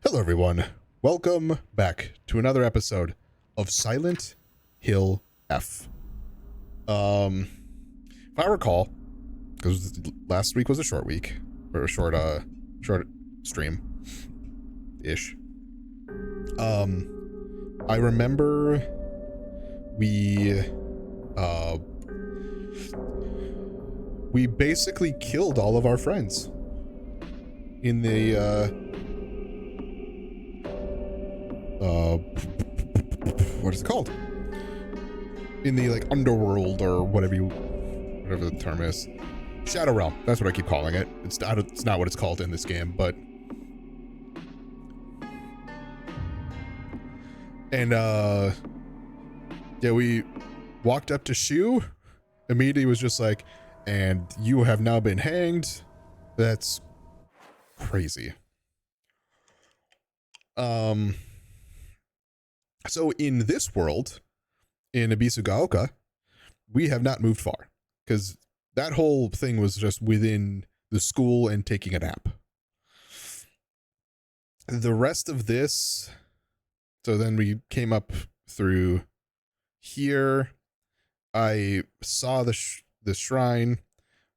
Hello everyone, welcome back to another episode of Silent Hill F. If I recall, because last week was a short week, or a short stream-ish. I remember we basically killed all of our friends in the, what is it called? In the, like, underworld or whatever the term is. Shadow Realm, that's what I keep calling it. It's not what it's called in this game, but... And, yeah, we walked up to Shu, immediately was just like, and you have now been hanged. That's crazy. So in this world, in Ibisugaoka, we have not moved far, because that whole thing was just within the school and taking a nap. The rest of this, so then we came up through here. I saw the shrine.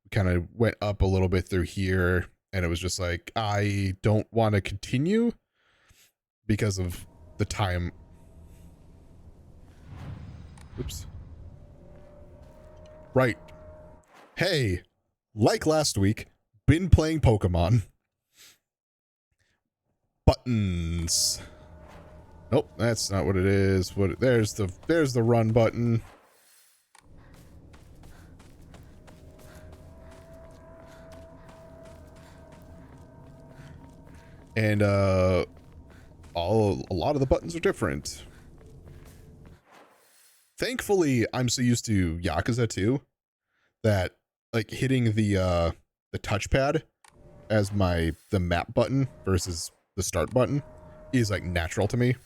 We kind of went up a little bit through here, and it was just like, I don't want to continue because of the time. Oops. Right. Hey, like last week, been playing Pokemon. Buttons. Nope, that's not what it is. There's the run button. And a lot of the buttons are different. Thankfully, I'm so used to Yakuza 2 that like hitting the touchpad as the map button versus the start button is like natural to me.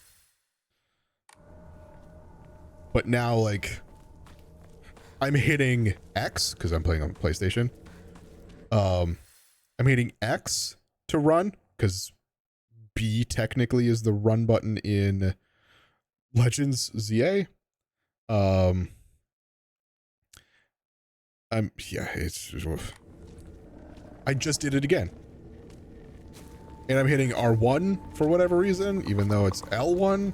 But now, like, I'm hitting X because I'm playing on PlayStation. I'm hitting X to run because B technically is the run button in Legends ZA. I just did it again. And I'm hitting R1 for whatever reason, even though it's L1.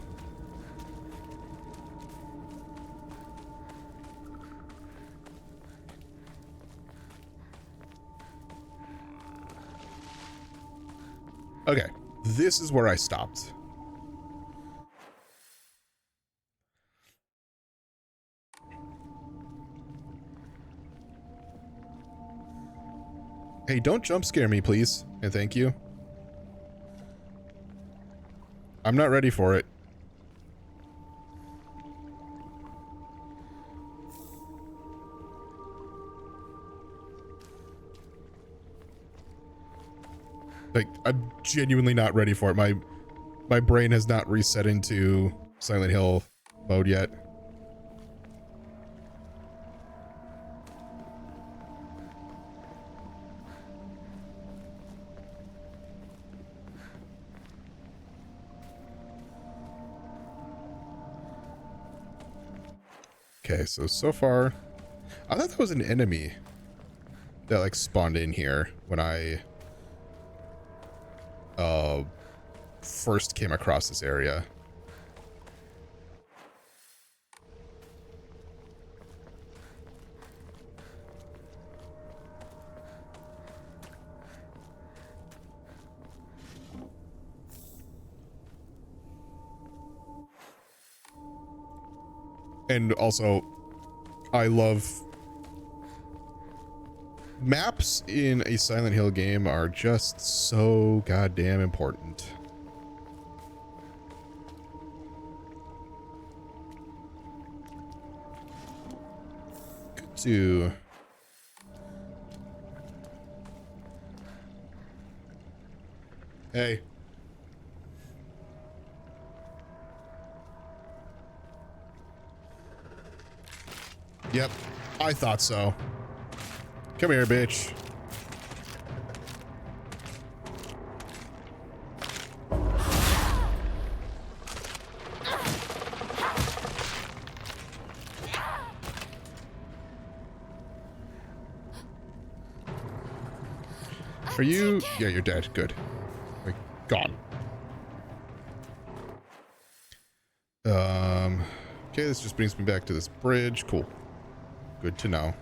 Okay, this is where I stopped. Hey, don't jump scare me, please. And thank you. I'm not ready for it. Like, I'm genuinely not ready for it. My brain has not reset into Silent Hill mode yet. Okay, so far, I thought that was an enemy that like spawned in here when I first came across this area. And also, I love maps in a Silent Hill game are just so goddamn important. Good to... Hey. Yep, I thought so. Come here, bitch. Are you? Yeah, you're dead. Good. Like, gone. Okay, this just brings me back to this bridge. Cool. Good to know.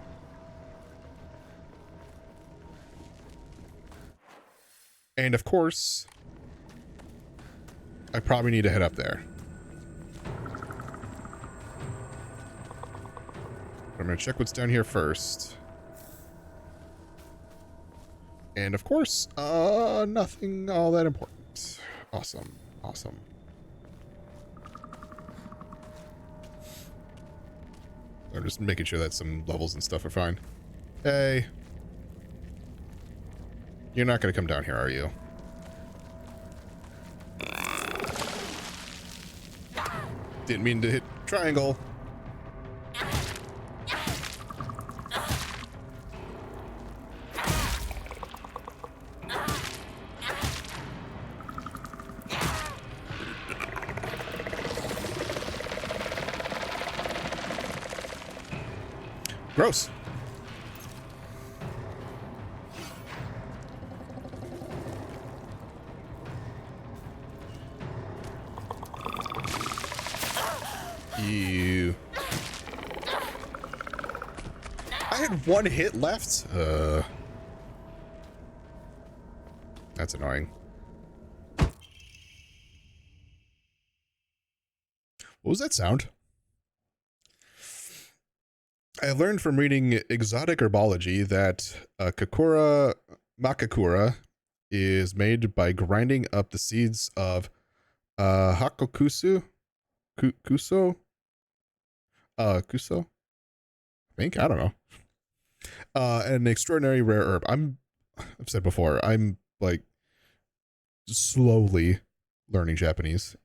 And of course, I probably need to head up there. I'm going to check what's down here first. And of course, nothing all that important. Awesome. Awesome. I'm just making sure that some levels and stuff are fine. Hey. You're not going to come down here, are you? Didn't mean to hit triangle. Gross. Ew. I had one hit left. That's annoying. What was that sound? I learned from reading Exotic Herbology that Kakura Makakura is made by grinding up the seeds of Hakokusu? Kuso? Kuso? I think, I don't know. An extraordinary rare herb. I've said before, I'm like slowly learning Japanese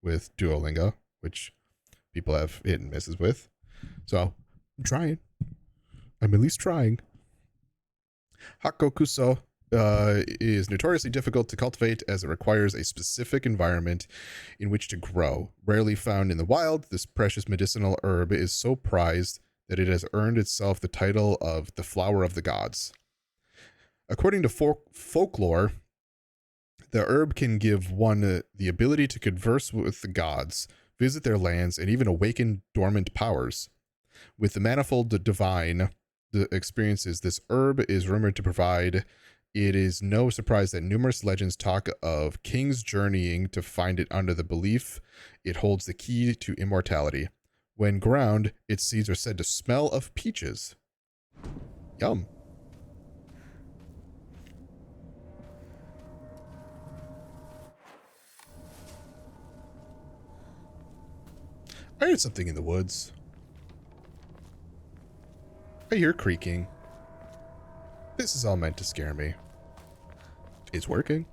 with Duolingo, which people have hit and misses with. So I'm trying. I'm at least trying. Hakokuso is notoriously difficult to cultivate as it requires a specific environment in which to grow. Rarely found in the wild, this precious medicinal herb is so prized that it has earned itself the title of the flower of the gods. According to folklore, the herb can give one the ability to converse with the gods, visit their lands, and even awaken dormant powers. With the manifold divine experiences this herb is rumored to provide, it is no surprise that numerous legends talk of kings journeying to find it under the belief it holds the key to immortality. When ground, its seeds are said to smell of peaches. Yum. I heard something in the woods. I hear creaking. This is all meant to scare me. It's working.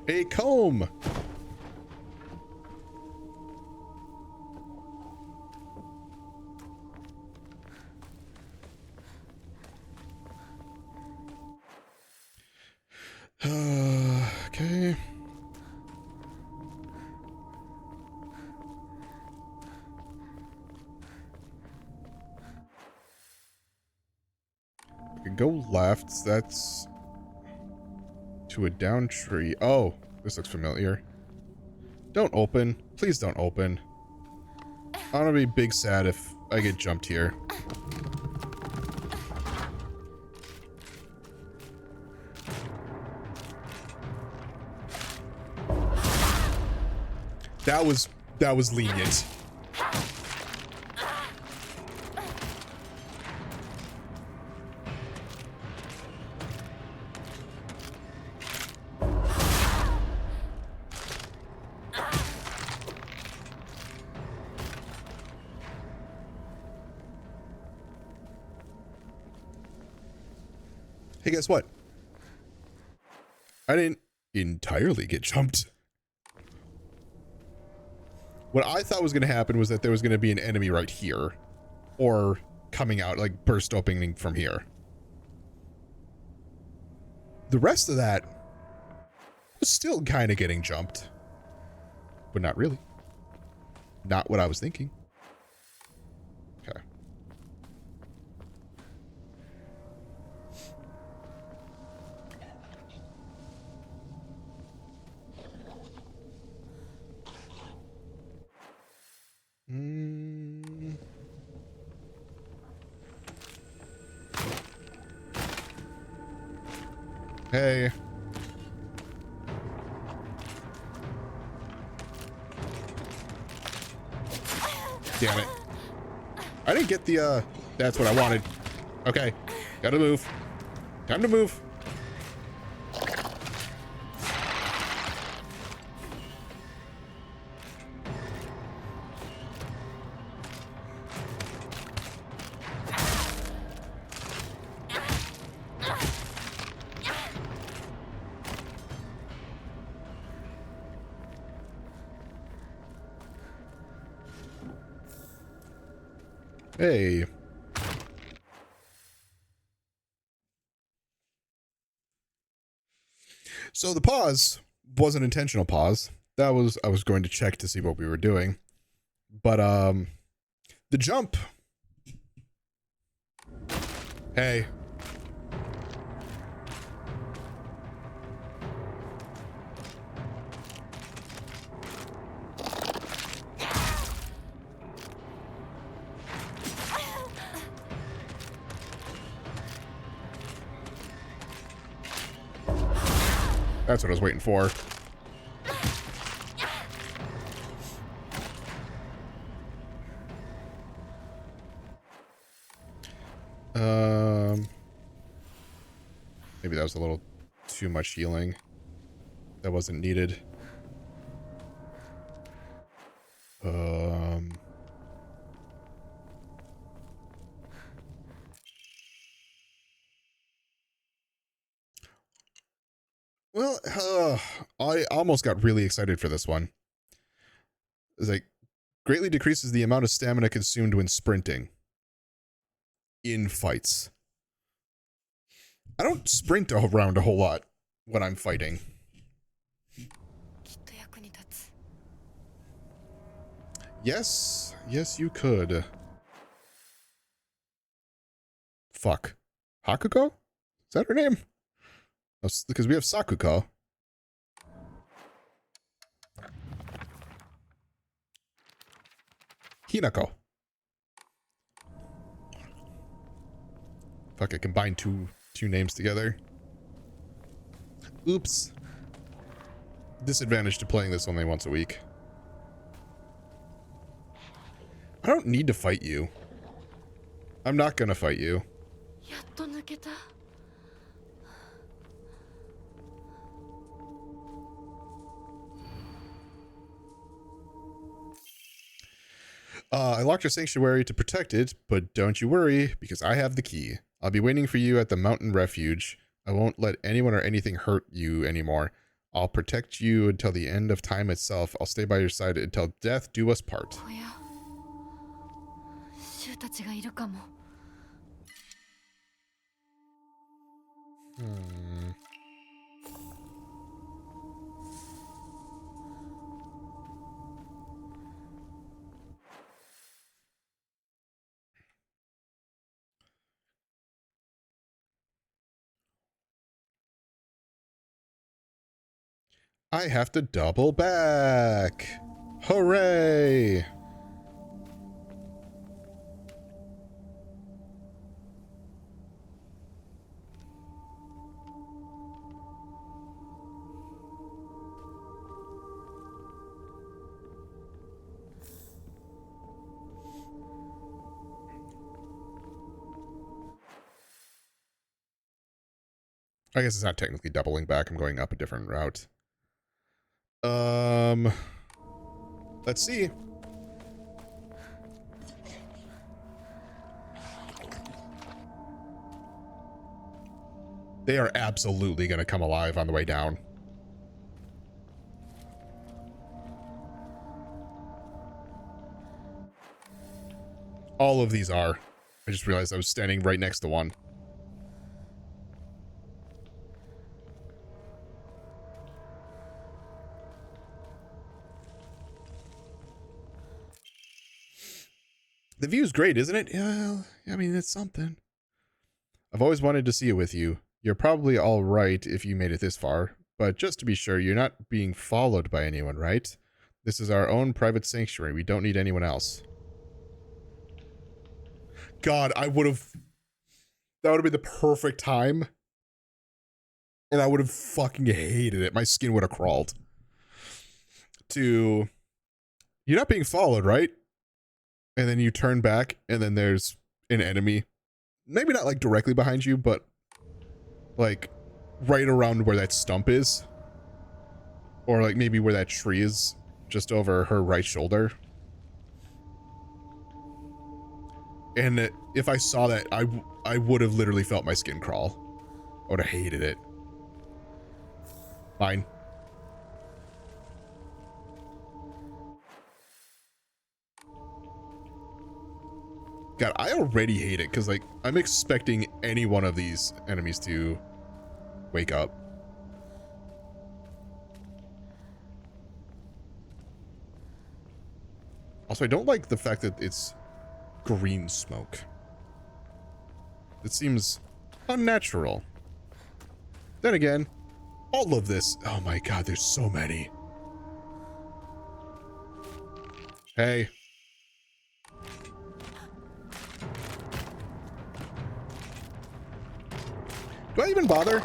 A comb. Okay. We can go left. That's to a down tree. Oh, this looks familiar. Don't open. Please don't open. I'm gonna be big sad if I get jumped here. That was lenient. Hey, guess what? I didn't entirely get jumped. What I thought was going to happen was that there was going to be an enemy right here. Or coming out, like burst opening from here. The rest of that was still kind of getting jumped. But not really. Not what I was thinking. Okay. Hey. Damn it. I didn't get the, that's what I wanted. Okay. Gotta move. Time to move. Hey. So the pause was an intentional pause. That was, I was going to check to see what we were doing. But, the jump. Hey. That's what I was waiting for. Maybe that was a little too much healing. That wasn't needed. Well, I almost got really excited for this one. It's like, greatly decreases the amount of stamina consumed when sprinting. In fights. I don't sprint around a whole lot when I'm fighting. Yes. Yes, you could. Fuck. Hakuko? Is that her name? Because we have Sakuko. Hinako. Fuck, I combined two names together. Oops. Disadvantage to playing this only once a week. I don't need to fight you. I'm not gonna fight you. I locked your sanctuary to protect it, but don't you worry, because I have the key. I'll be waiting for you at the mountain refuge. I won't let anyone or anything hurt you anymore. I'll protect you until the end of time itself. I'll stay by your side until death do us part. I have to double back. Hooray! I guess it's not technically doubling back. I'm going up a different route. Let's see. They are absolutely going to come alive on the way down. All of these are. I just realized I was standing right next to one. The view's great, isn't it? Yeah, I mean, it's something. I've always wanted to see it with you. You're probably all right if you made it this far, but just to be sure, you're not being followed by anyone, right? This is our own private sanctuary. We don't need anyone else. God, I would have... That would have been the perfect time. And I would have fucking hated it. My skin would have crawled. To... You're not being followed, right? And then you turn back, and then there's an enemy. Maybe not, like, directly behind you, but... like, right around where that stump is. Or, like, maybe where that tree is. Just over her right shoulder. And if I saw that, I would have literally felt my skin crawl. I would have hated it. Fine. God, I already hate it, because, like, I'm expecting any one of these enemies to wake up. Also, I don't like the fact that it's green smoke. It seems unnatural. Then again, all of this... Oh my god, there's so many. Hey. Do I even bother?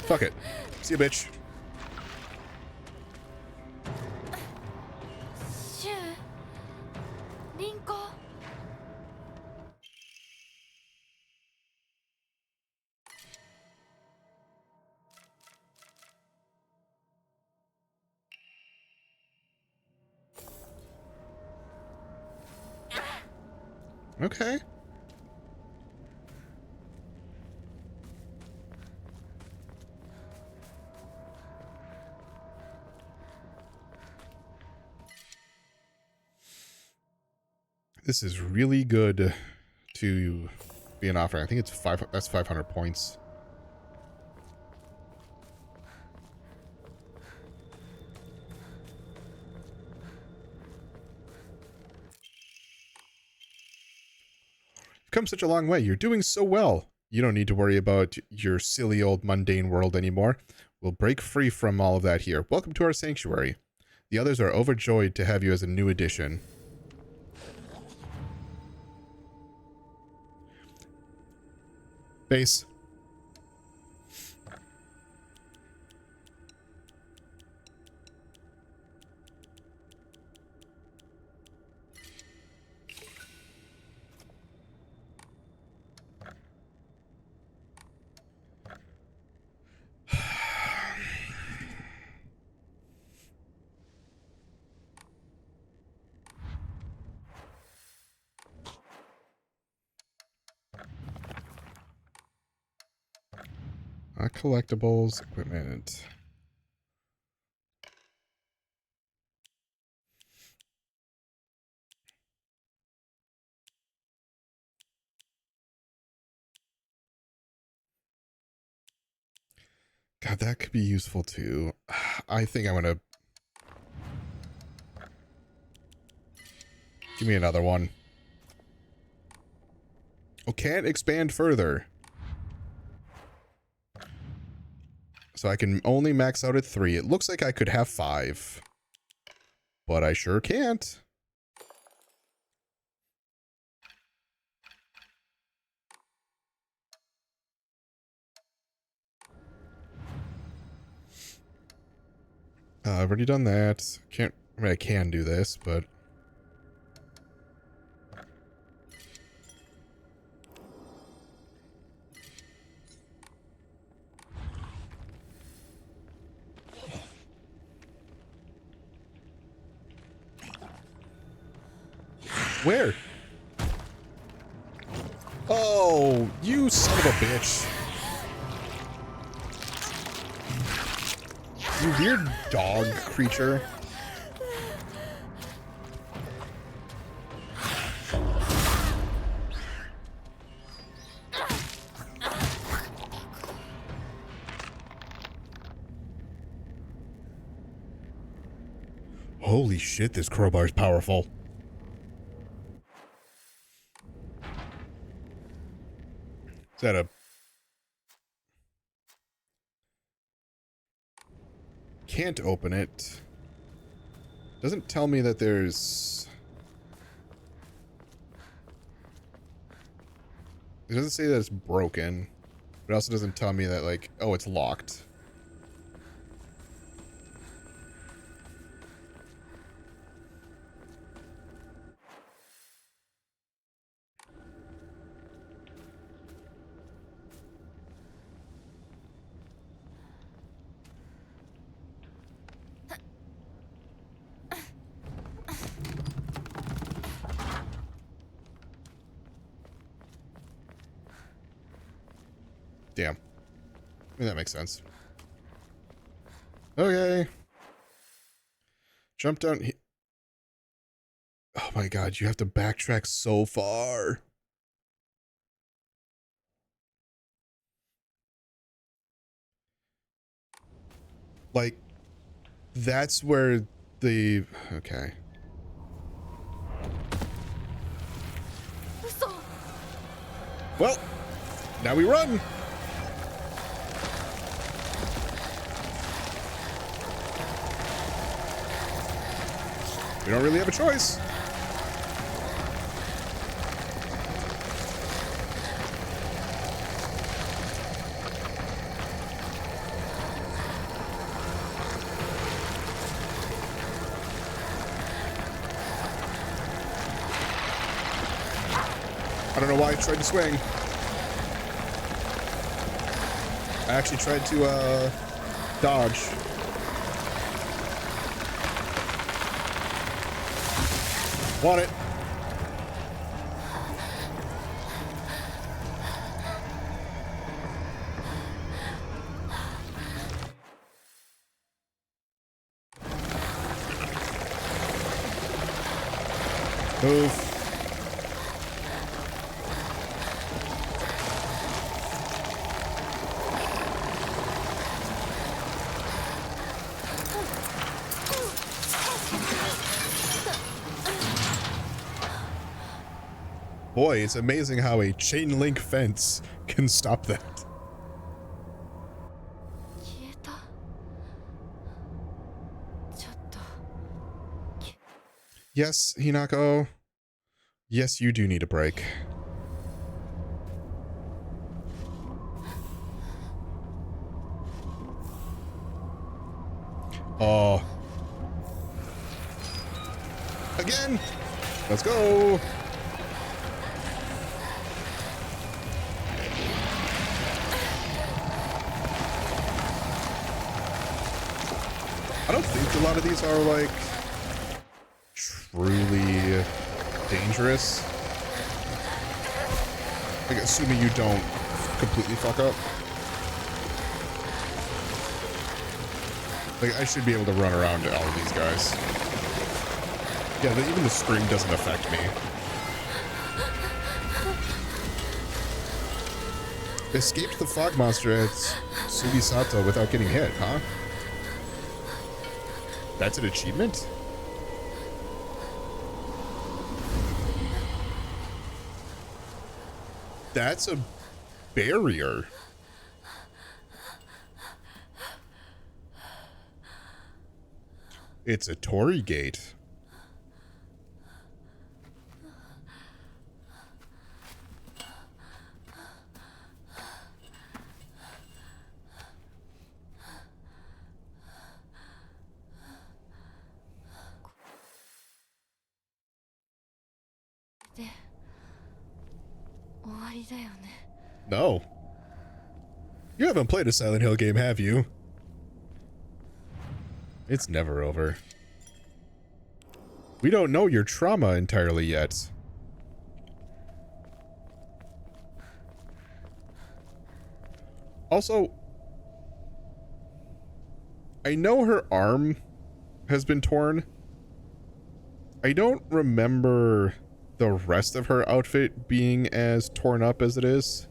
Fuck it. See ya, bitch. Okay. This is really good to be an offering. I think it's that's 500 points. You've come such a long way. You're doing so well. You don't need to worry about your silly old mundane world anymore. We'll break free from all of that here. Welcome to our sanctuary. The others are overjoyed to have you as a new addition. Base. Collectibles, equipment. God, that could be useful too. I think I'm gonna... Give me another one. Oh, can't expand further. So I can only max out at 3. It looks like I could have 5. But I sure can't. I've already done that. Can't... I mean, I can do this, but... Where? Oh, you son of a bitch. You weird dog creature. Holy shit, this crowbar is powerful. Is that a... Can't open it. Doesn't tell me that there's... It doesn't say that it's broken. But it also doesn't tell me that, like, oh, it's locked. Damn. I mean, that makes sense. Okay. Jump down here. Oh my god, you have to backtrack so far. Like, that's where the... Okay. Well, now we run. We don't really have a choice. I don't know why I tried to swing. I actually tried to, dodge. Want it. Move. Boy, it's amazing how a chain link fence can stop that. Yes, Hinako. Yes, you do need a break. Oh. Again! Let's go! I don't think a lot of these are, like, truly dangerous. Like, assuming you don't completely fuck up. Like, I should be able to run around all of these guys. Yeah, even the scream doesn't affect me. Escaped the fog monster at Sugisato without getting hit, huh? That's an achievement? That's a barrier. It's a Torii gate. No. You haven't played a Silent Hill game, have you? It's never over. We don't know your trauma entirely yet. Also, I know her arm has been torn. I don't remember the rest of her outfit being as torn up as it is.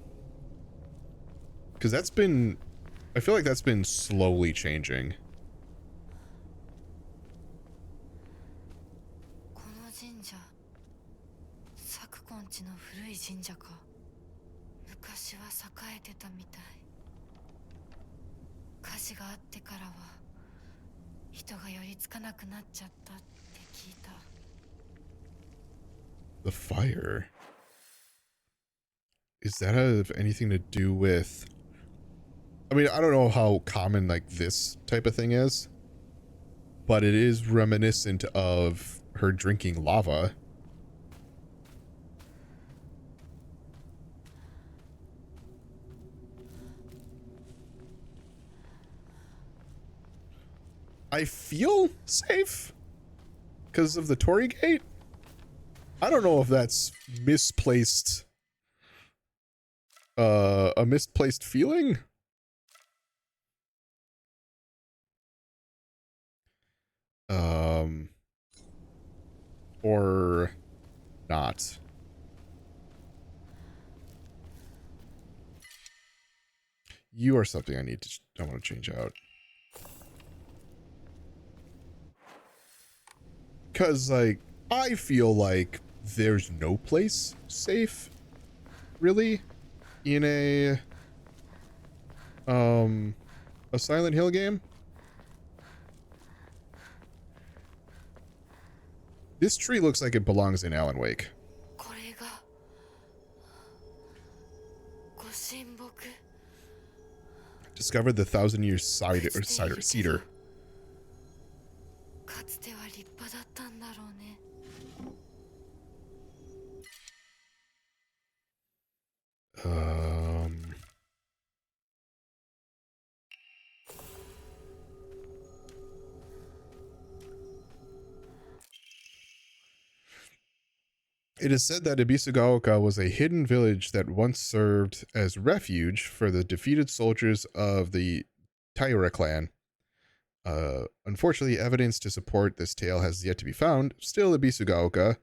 Because that's been... I feel like that's been slowly changing. The fire. Is that have anything to do with... I mean, I don't know how common like this type of thing is, but it is reminiscent of her drinking lava. I feel safe because of the Torii Gate. I don't know if that's misplaced, a misplaced feeling. Or not. You are something I want to change out. Cause like, I feel like there's no place safe, really, in a Silent Hill game. This tree looks like it belongs in Alan Wake. Discovered the 1,000-year cedar. It is said that Ibisugaoka was a hidden village that once served as refuge for the defeated soldiers of the Taira clan. Unfortunately, evidence to support this tale has yet to be found. Still, Ibisugaoka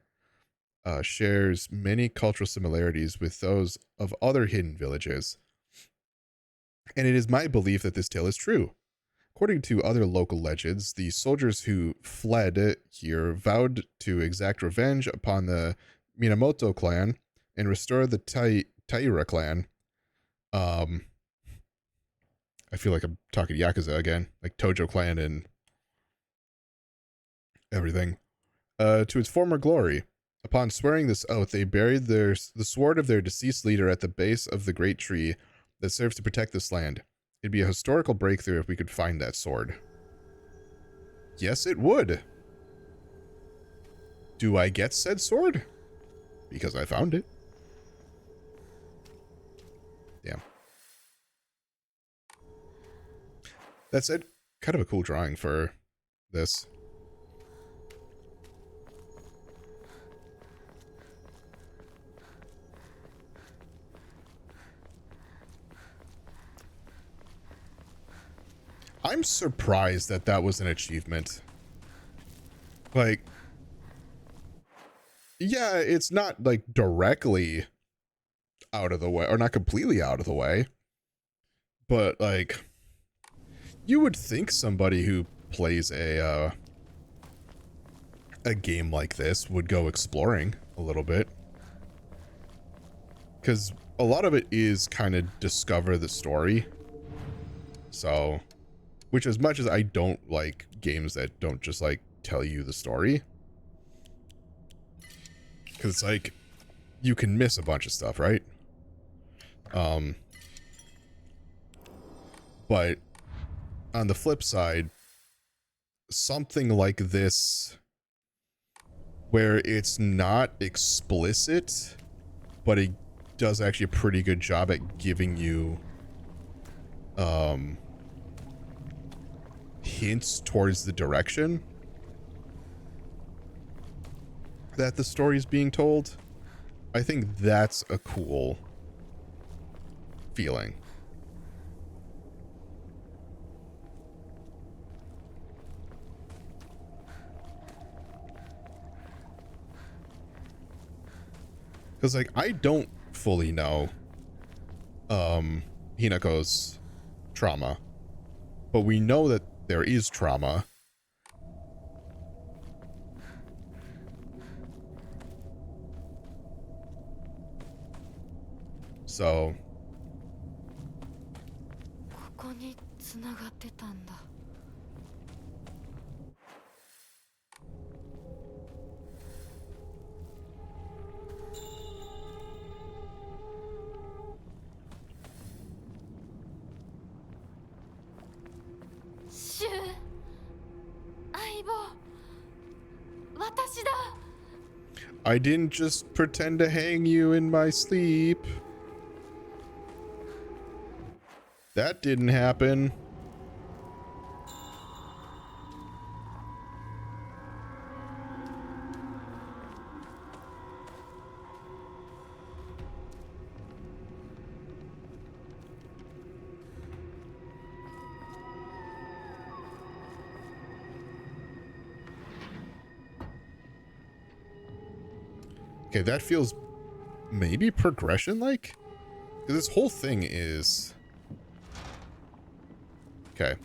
shares many cultural similarities with those of other hidden villages. And it is my belief that this tale is true. According to other local legends, the soldiers who fled here vowed to exact revenge upon the Minamoto clan and restore the Taira clan. I feel like I'm talking Yakuza again, like Tojo clan and everything, to its former glory. Upon swearing this oath, they buried the sword of their deceased leader at the base of the great tree that serves to protect this land. It'd be a historical breakthrough if we could find that sword. Yes, it would. Do I get said sword? Because I found it. Damn. That said, kind of a cool drawing for this. I'm surprised that that was an achievement. Like, yeah, it's not like directly out of the way, or not completely out of the way, but like, you would think somebody who plays a game like this would go exploring a little bit, because a lot of it is kind of discover the story. So, which, as much as I don't like games that don't just like tell you the story, because it's like you can miss a bunch of stuff, right? But on the flip side, something like this, where it's not explicit, but it does actually a pretty good job at giving you hints towards the direction that the story is being told. I think that's a cool feeling. Because, like, I don't fully know Hinako's trauma. But we know that there is trauma. So... I didn't just pretend to hang you in my sleep. That didn't happen. Okay, that feels maybe progression-like? Because this whole thing is... Okay.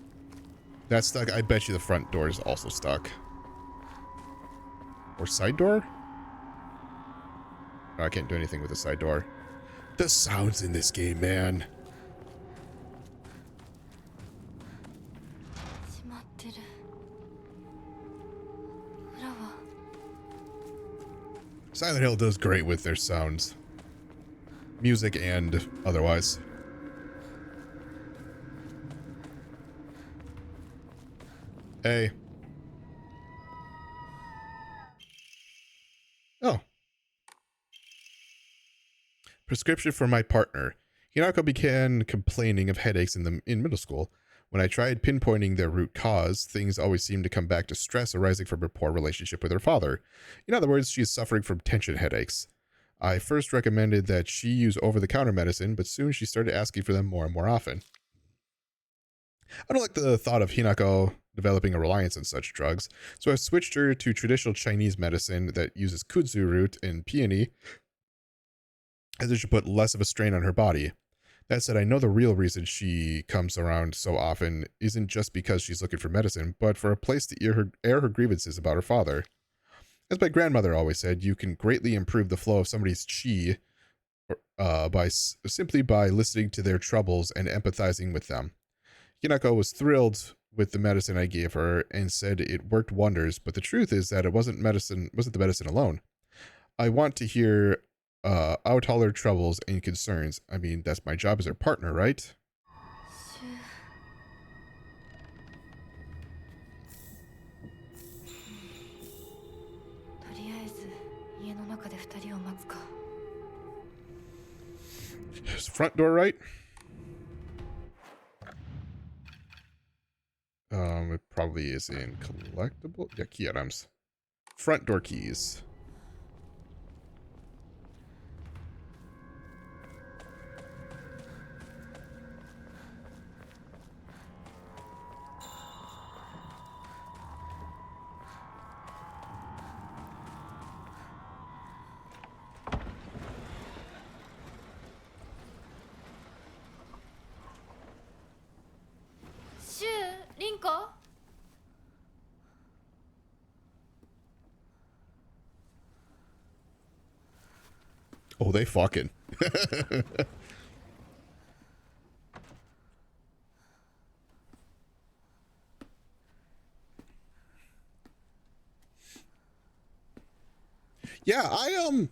That's stuck. I bet you the front door is also stuck. Or side door? No, I can't do anything with the side door. The sounds in this game, man. Silent Hill does great with their sounds. Music and otherwise. Hey. Oh. Prescription for my partner. Hinako began complaining of headaches in middle school. When I tried pinpointing their root cause, things always seemed to come back to stress arising from her poor relationship with her father. In other words, she is suffering from tension headaches. I first recommended that she use over-the-counter medicine, but soon she started asking for them more and more often. I don't like the thought of Hinako developing a reliance on such drugs, so I switched her to traditional Chinese medicine that uses kudzu root and peony, as it should put less of a strain on her body. That said, I know the real reason she comes around so often isn't just because she's looking for medicine, but for a place to air her grievances about her father. As my grandmother always said, you can greatly improve the flow of somebody's chi simply by listening to their troubles and empathizing with them. Hinako was thrilled with the medicine I gave her and said it worked wonders, but the truth is that it wasn't the medicine alone. I want to hear out all her troubles and concerns. I mean, that's my job as her partner, right? Is front door right? It probably is in collectible. Yeah, key items. Front door keys. Oh, they fucking. Yeah, I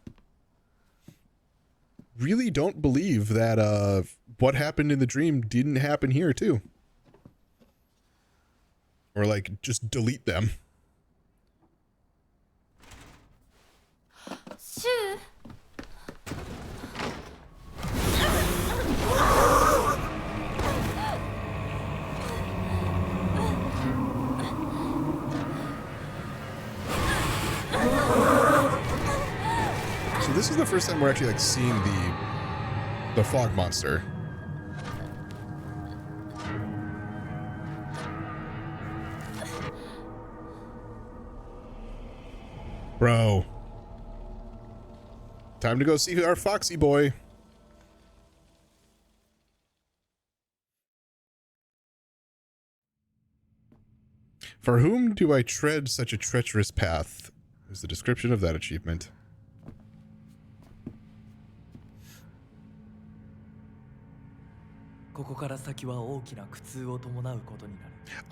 really don't believe that what happened in the dream didn't happen here too. Or like just delete them. So this is the first time we're actually like seeing the fog monster. Bro. Time to go see our Foxy boy. For whom do I tread such a treacherous path? Is the description of that achievement.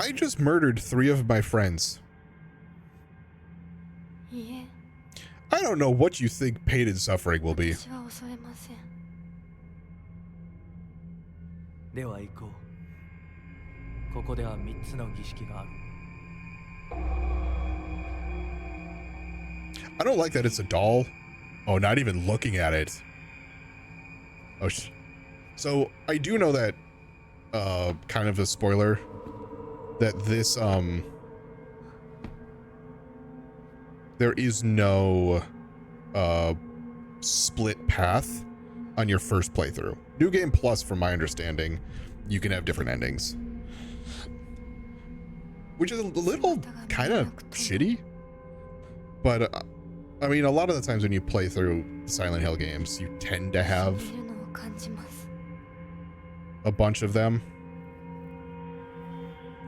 I just murdered 3 of my friends. I don't know what you think pain and suffering will be. I don't like that it's a doll. Oh, not even looking at it. Oh, so I do know that, kind of a spoiler, that this, there is no, split path on your first playthrough. New Game Plus, from my understanding, you can have different endings. Which is a little kind of shitty. But, I mean, a lot of the times when you play through Silent Hill games, you tend to have a bunch of them.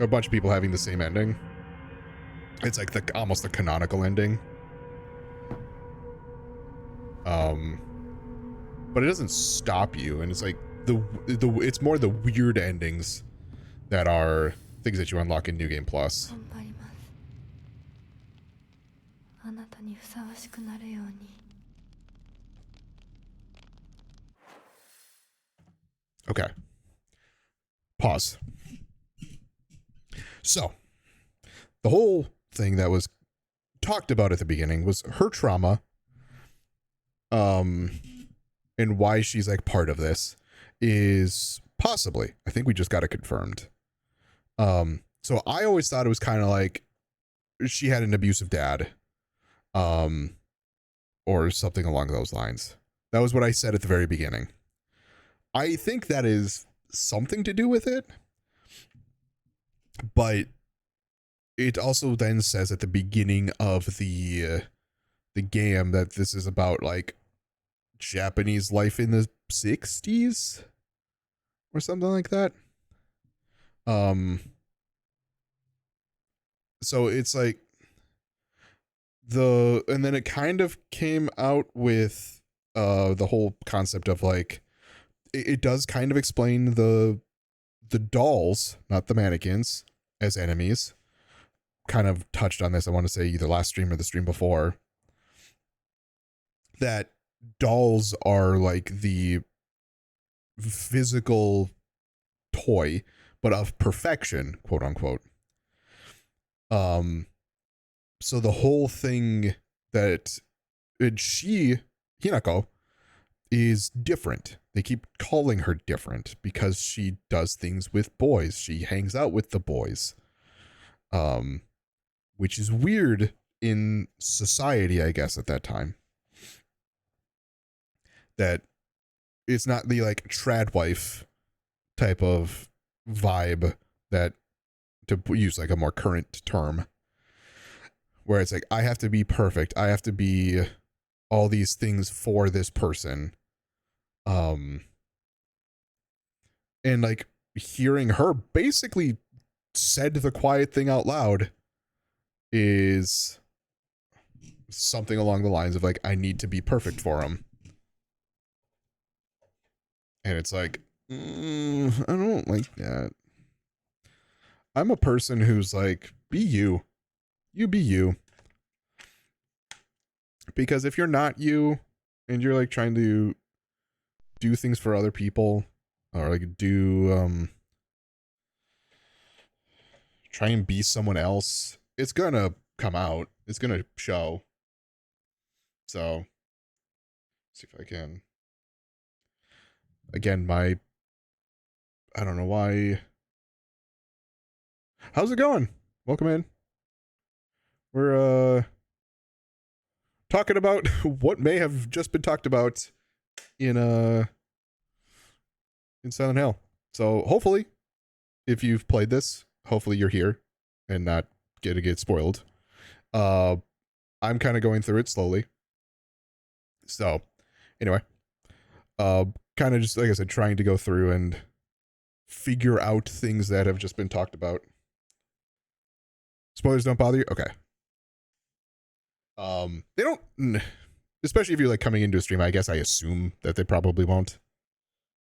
A bunch of people having the same ending. It's like almost the canonical ending. But it doesn't stop you, and it's like it's more the weird endings that are things that you unlock in New Game Plus. Okay. Pause. So, the whole thing that was talked about at the beginning was her trauma, and why she's like part of this is possibly, I think we just got it confirmed. So I always thought it was kind of like she had an abusive dad, or something along those lines. That was what I said at the very beginning. I think that is something to do with it, but it also then says at the beginning of the game that this is about like Japanese life in the 60s or something like that. So it's like and then it kind of came out with the whole concept of like it does kind of explain the dolls, not the mannequins, as enemies. Kind of touched on this, I want to say either last stream or the stream before, that dolls are like the physical toy, but of perfection, quote unquote. So the whole thing that Hinako is different. They keep calling her different because she does things with boys. She hangs out with the boys. Which is weird in society, I guess, at that time. That it's not the like trad wife type of vibe, that, to use like a more current term, where it's like, I have to be perfect. I have to be all these things for this person. And like hearing her basically said the quiet thing out loud is something along the lines of like, I need to be perfect for him. And it's like, I don't like that. I'm a person who's like, be you. You be you. Because if you're not you, and you're like trying to do things for other people, or like try and be someone else, it's gonna come out. It's gonna show. So, see if I can. Again, I don't know why. How's it going? Welcome in. We're talking about what may have just been talked about in Silent Hill. So hopefully, if you've played this, hopefully you're here and not get spoiled. I'm kind of going through it slowly. So Anyway, kind of just like I said, trying to go through and figure out things that have just been talked about. Spoilers don't bother you? Okay. They don't, especially if you're like coming into a stream. I guess I assume that they probably won't,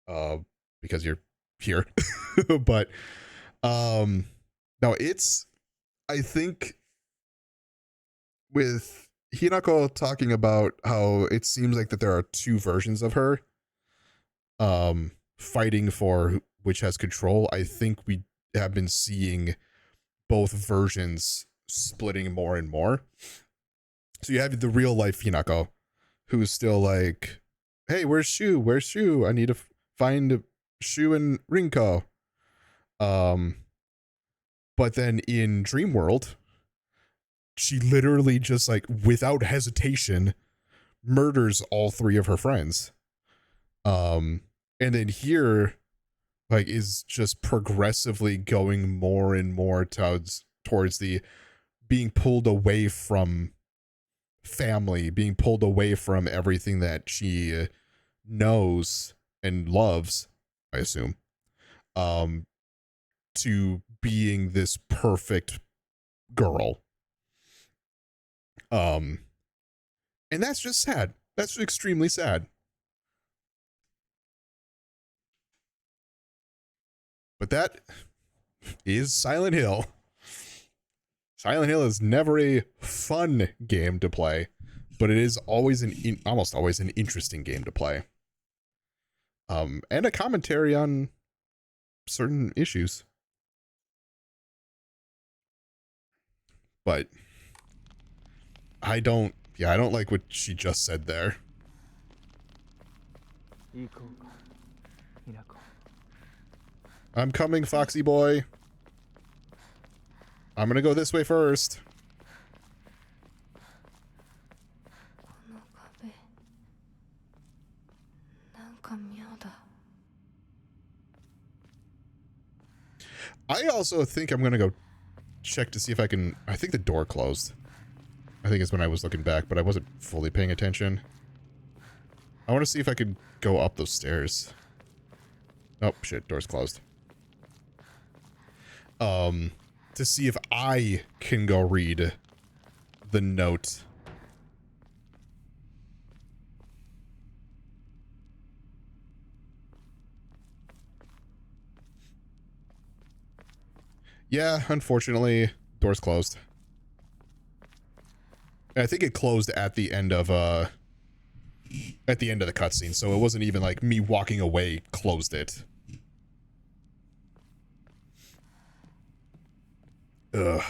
because you're here. But no, it's, I think with Hinako talking about how it seems like that there are two versions of her fighting for which has control. I think we have been seeing both versions splitting more and more. So you have the real life Hinako, who's still like, hey, where's Shu? Where's Shu? I need to find Shu and Rinko. But then in Dream World, she literally just like without hesitation murders all three of her friends. And then here, like, is just progressively going more and more towards the being pulled away from family, being pulled away from everything that she knows and loves, I assume, to being this perfect girl. And that's just sad. That's extremely sad. But that is Silent Hill. Silent Hill is never a fun game to play, but it is always almost always an interesting game to play. And a commentary on certain issues. But I don't like what she just said there. I'm coming, Foxy boy. I'm gonna go this way first. I also think I'm gonna go check to see if I can. I think the door closed. I think it's when I was looking back, but I wasn't fully paying attention. I want to see if I could go up those stairs. Oh shit, door's closed. To see if I can go read the note. Yeah, unfortunately, door's closed. And I think it closed at the end of the cutscene, so it wasn't even like me walking away closed it. Ugh.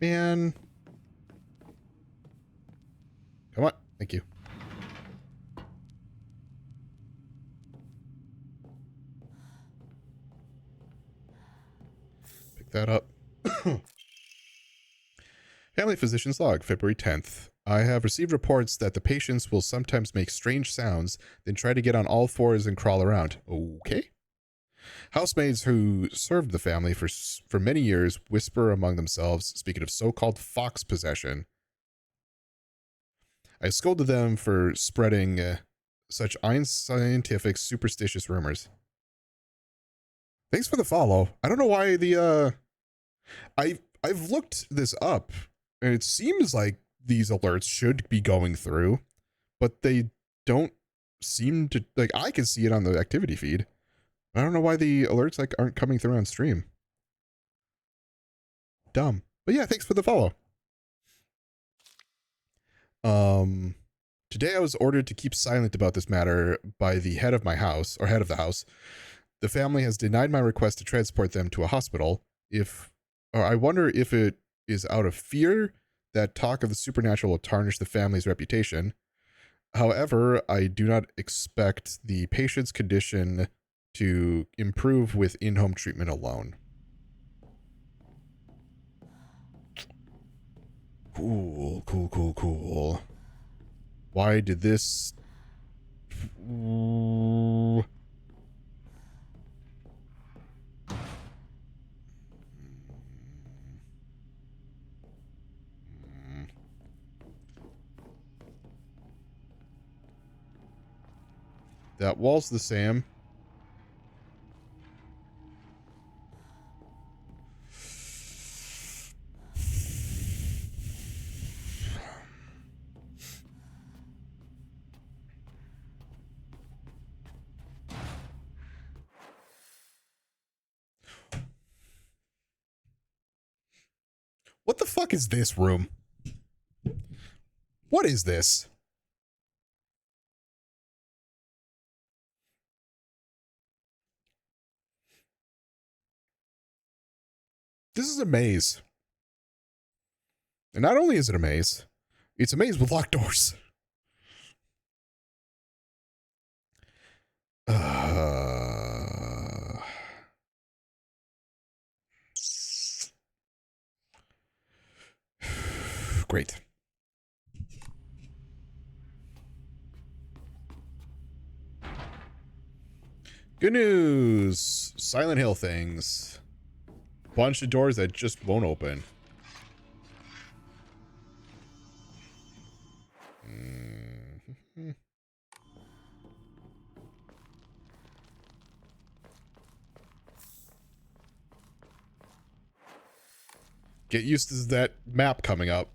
Man. Come on. Thank you. Pick that up. Family Physician's Log, February 10th. I have received reports that the patients will sometimes make strange sounds, then try to get on all fours and crawl around. Okay. Housemaids who served the family for many years whisper among themselves, speaking of so-called fox possession. I scolded them for spreading such unscientific, superstitious rumors. Thanks for the follow. I don't know why the I've looked this up, and it seems like these alerts should be going through, but they don't seem to, like, I can see it on the activity feed. I don't know why the alerts like aren't coming through on stream. Dumb. But yeah, thanks for the follow. Today I was ordered to keep silent about this matter by the head of my house, or head of the house. The family has denied my request to transport them to a hospital. I wonder if it is out of fear that talk of the supernatural will tarnish the family's reputation. However, I do not expect the patient's condition to improve with in-home treatment alone. Cool. Why did this... Ooh. That wall's the same. What the fuck is this room? What is this? This is a maze. And not only is it a maze, it's a maze with locked doors. Great. Good news. Silent Hill things. Bunch of doors that just won't open. Get used to that map coming up.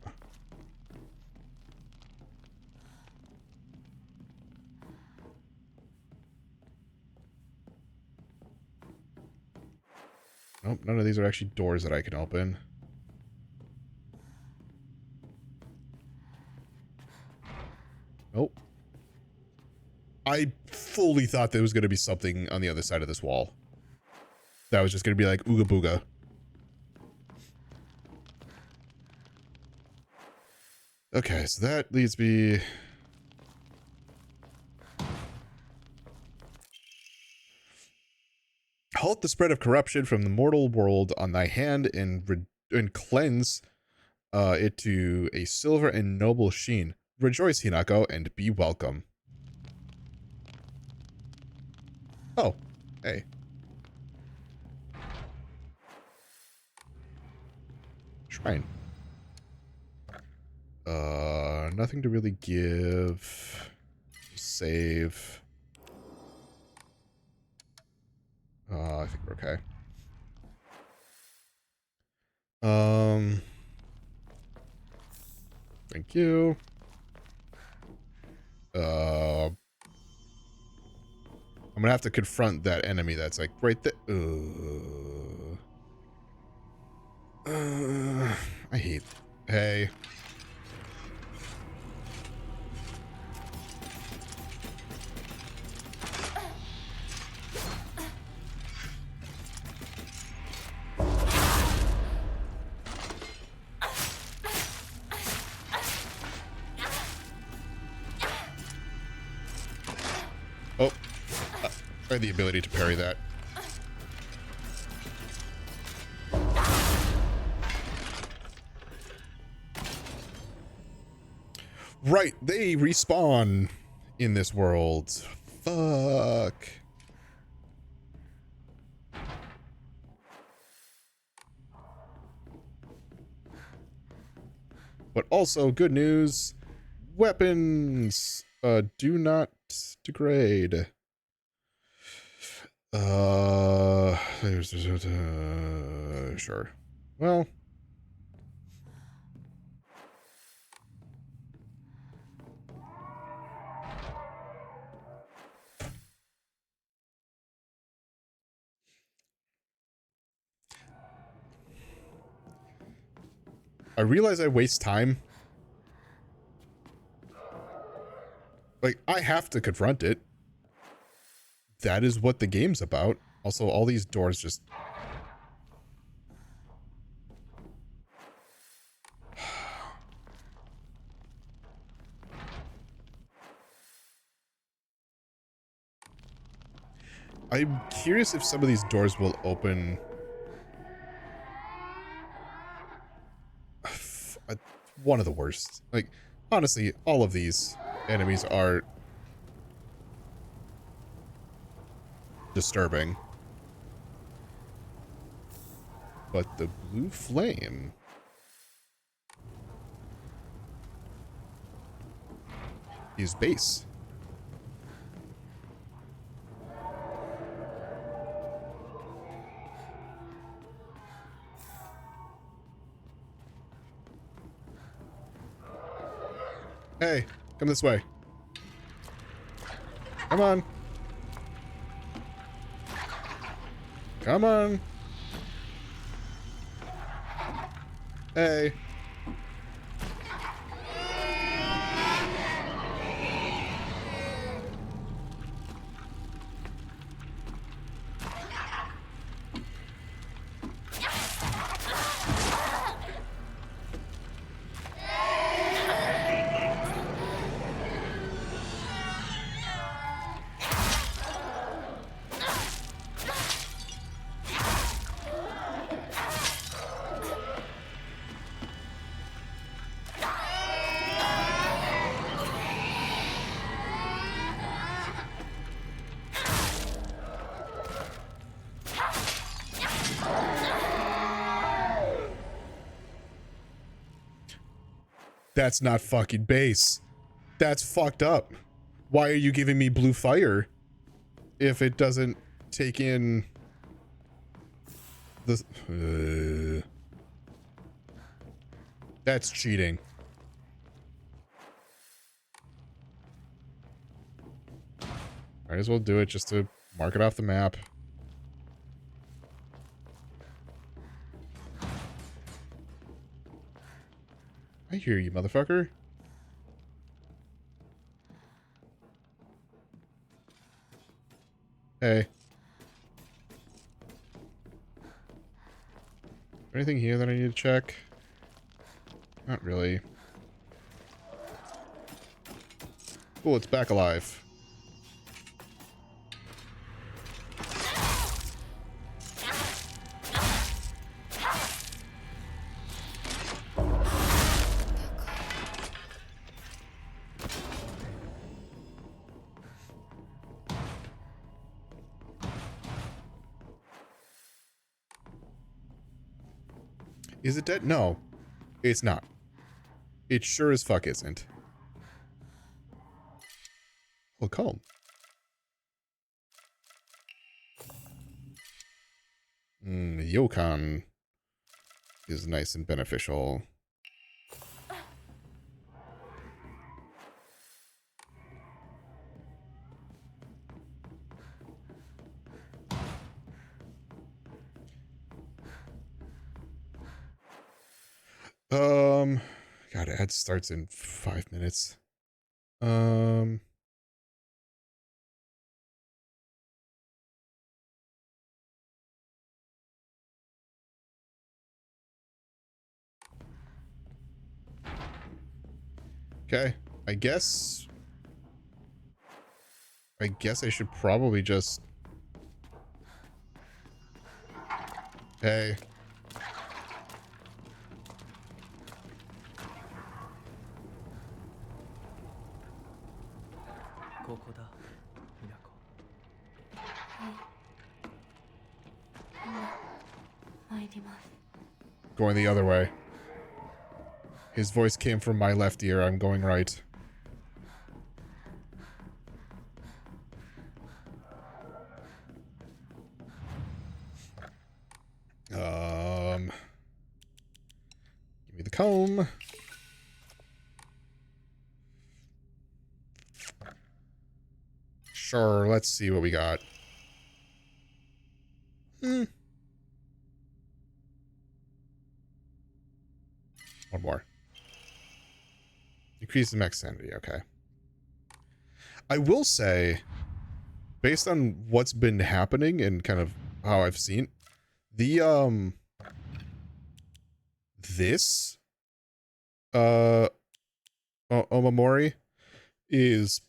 Nope, none of these are actually doors that I can open. Nope. I fully thought there was going to be something on the other side of this wall. That was just going to be like ooga booga. Okay, so that leads me... Halt the spread of corruption from the mortal world on thy hand and cleanse it to a silver and noble sheen. Rejoice, Hinako, and be welcome. Oh, hey. Shrine. Nothing to really give. Save. I think we're okay. Thank you. I'm gonna have to confront that enemy that's like right there. I hate. Hey. Oh, I had the ability to parry that. Right, they respawn in this world. Fuck. But also, good news, weapons do not degrade. Sure. Well, I realize I waste time. Like, I have to confront it. That is what the game's about. Also, all these doors just... I'm curious if some of these doors will open... One of the worst. Like, honestly, all of these enemies are disturbing. But the blue flame is base. Hey, come this way. Come on. Come on. Hey. That's not fucking base. That's fucked up. Why are you giving me blue fire if it doesn't take in the... That's cheating. Might as well do it just to mark it off the map. I hear you, motherfucker. Hey. Anything here that I need to check? Not really. Cool, it's back alive. Is it dead? No, it's not. It sure as fuck isn't. Well, calm. Yokan is nice and beneficial. God, ad starts in 5 minutes. Okay, I guess I should probably just... Hey. Going the other way. His voice came from my left ear. I'm going right. Give me the comb. Sure, let's see what we got. One more. Increase the max sanity, okay. I will say, based on what's been happening and kind of how I've seen, the, this, Omamori is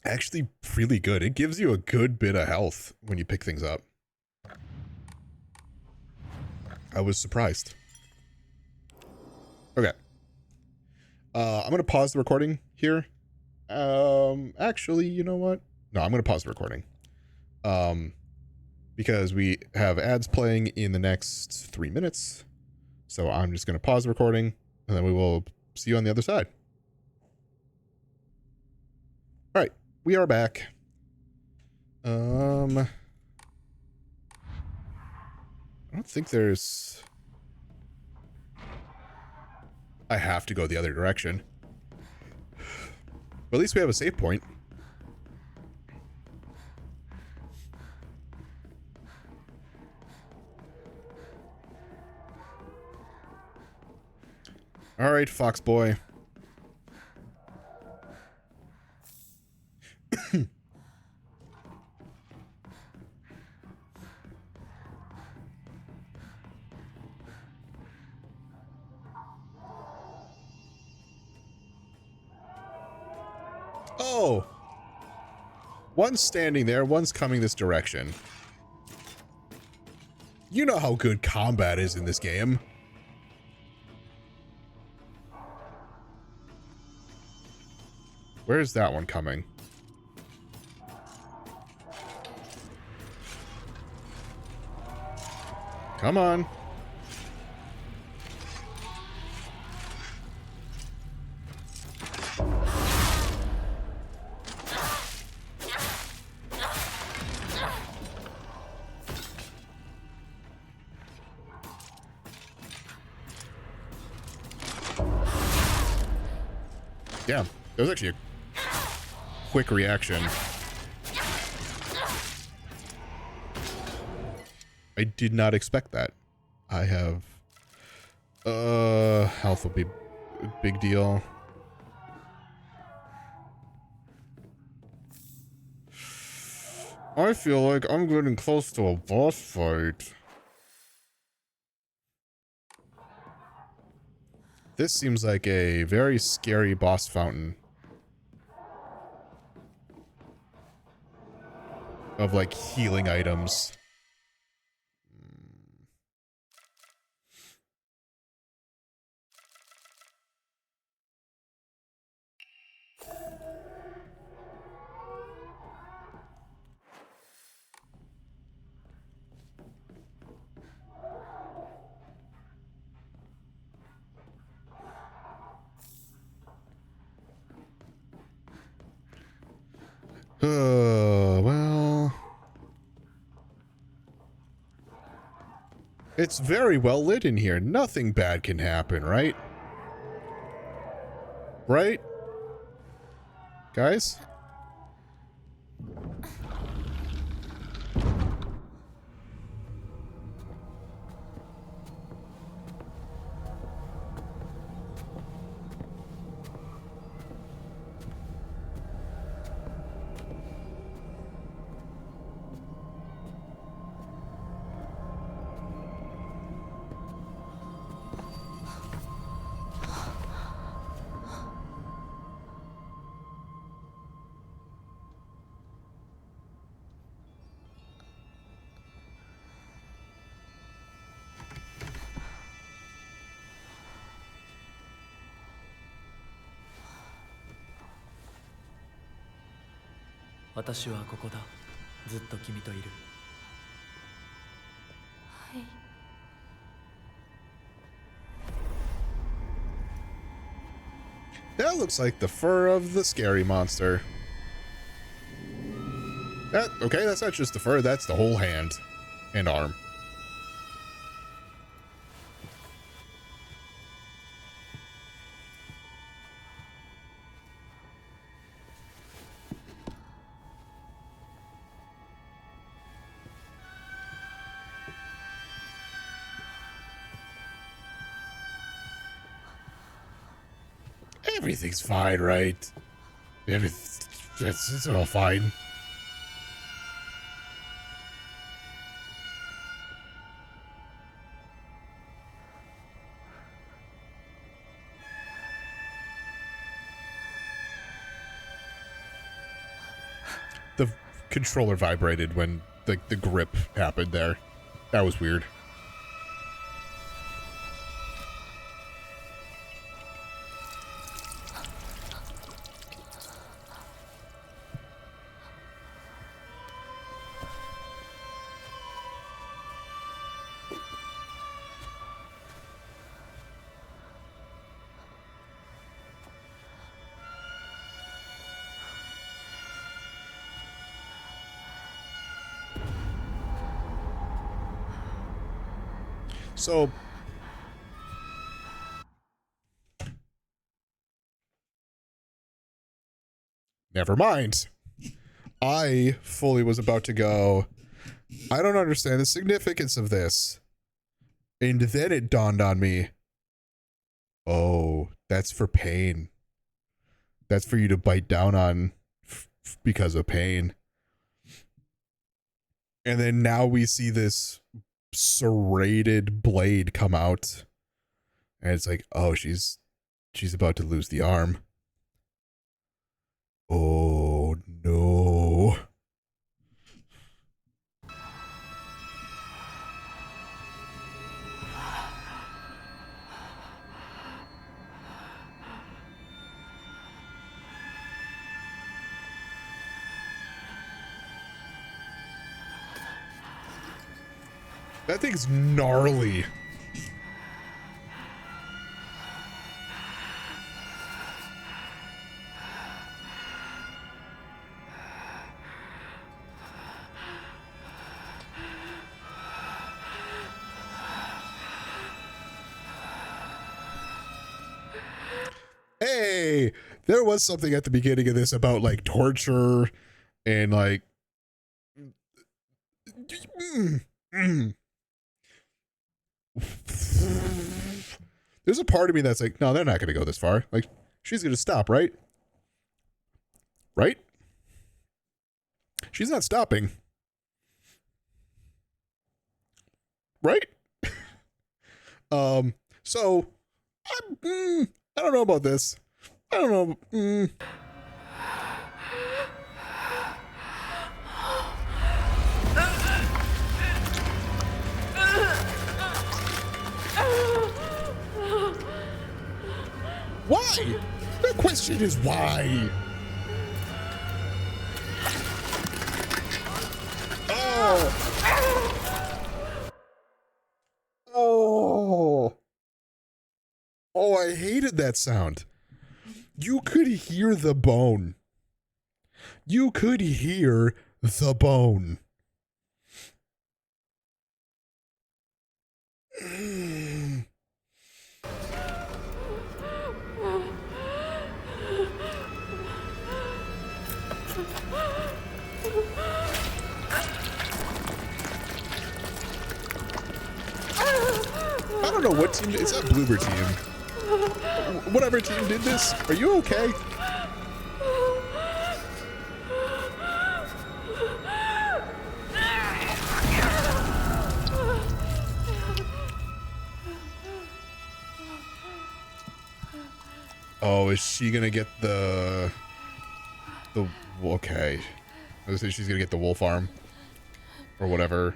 actually really good. It gives you a good bit of health when you pick things up. I was surprised. Okay. I'm going to pause the recording here. Actually, you know what? No, I'm going to pause the recording. Because we have ads playing in the next 3 minutes. So I'm just going to pause the recording and then we will see you on the other side. All right, we are back. I don't think there's... I have to go the other direction. But at least we have a save point. All right, Fox boy. Oh. One's standing there, one's coming this direction. You know how good combat is in this game. Where's that one coming? Come on. Yeah, that was actually a quick reaction. I did not expect that. I have... health will be a big deal. I feel like I'm getting close to a boss fight. This seems like a very scary boss fountain. Of, like, healing items. Well... It's very well lit in here. Nothing bad can happen, right? Right? Guys? That looks like the fur of the scary monster. Okay, that's not just the fur, that's the whole hand and arm. Everything's fine, right? It's all fine. The controller vibrated when the grip happened there. That was weird. So never mind. I fully was about to go, I don't understand the significance of this. And then it dawned on me, oh, that's for pain. That's for you to bite down on because of pain. And then now we see this serrated blade come out. And it's like, oh, she's about to lose the arm. Oh, no. That thing's gnarly. Hey, there was something at the beginning of this about like torture and like there's a part of me that's like, no, they're not going to go this far. Like, she's going to stop, right? Right? She's not stopping. Right? So I don't know about this. I don't know. Why? The question is why? Oh. Oh. Oh, I hated that sound. You could hear the bone. You could hear the bone. I don't know what team. It's that Bloober team. Whatever team did this. Are you okay? Oh, is she gonna get the okay. I was gonna say she's gonna get the wolf arm. Or whatever.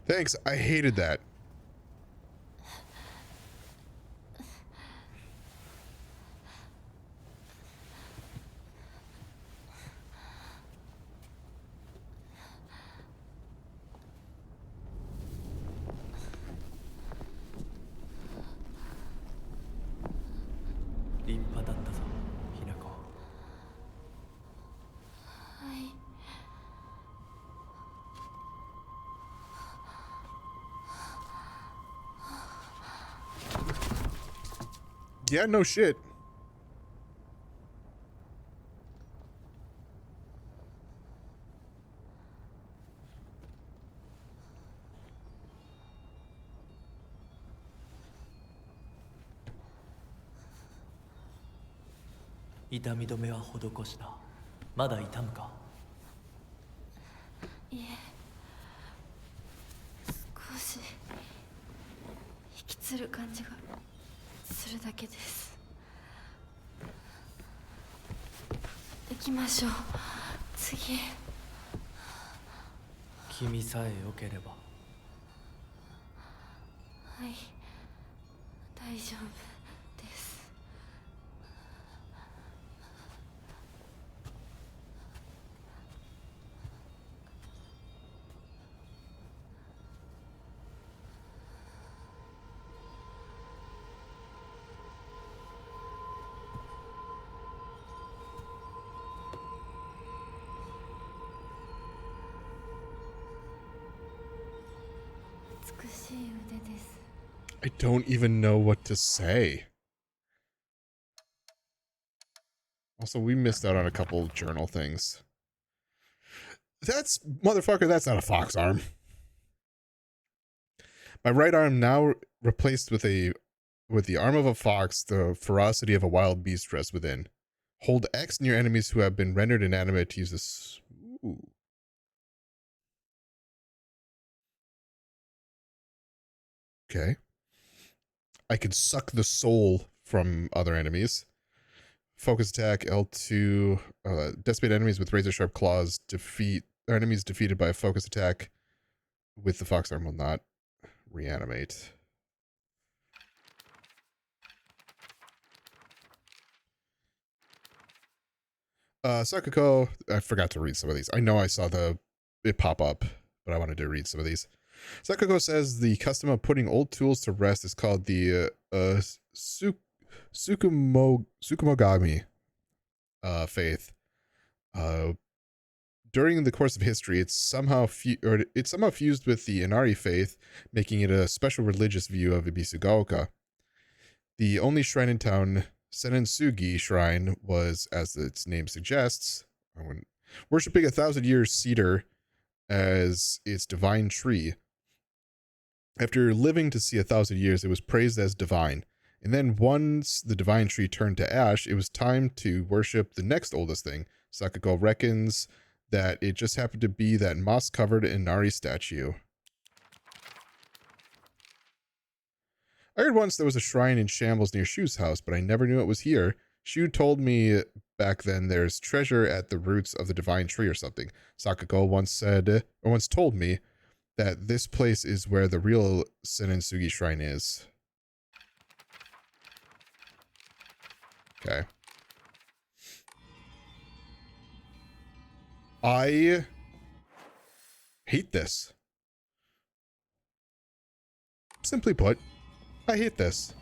Thanks, I hated that. Yeah, no shit. I don't even know what to say. Also, we missed out on a couple journal things. That's, motherfucker, that's not a fox arm. My right arm now replaced with the arm of a fox, the ferocity of a wild beast rests within. Hold X near enemies who have been rendered inanimate to use this. Ooh. Okay. I could suck the soul from other enemies. Focus attack, L2. Decimate enemies with razor sharp claws. Defeat enemies defeated by a focus attack with the fox arm will not reanimate. Sakuko, I forgot to read some of these. I know I saw it pop up, but I wanted to read some of these. Sakuko says the custom of putting old tools to rest is called the Sukumogami faith. During the course of history, it's somehow fused with the Inari faith, making it a special religious view of Ibisugaoka. The only shrine in town, Senensugi Shrine, was, as its name suggests, worshipping 1,000-year cedar as its divine tree. After living to see 1,000 years, it was praised as divine. And then once the divine tree turned to ash, it was time to worship the next oldest thing. Sakuko reckons that it just happened to be that moss-covered Inari statue. I heard once there was a shrine in shambles near Shu's house, but I never knew it was here. Shu told me back then there's treasure at the roots of the divine tree or something. Sakuko once told me that this place is where the real Senensugi shrine is. Okay. I hate this. Simply put, I hate this.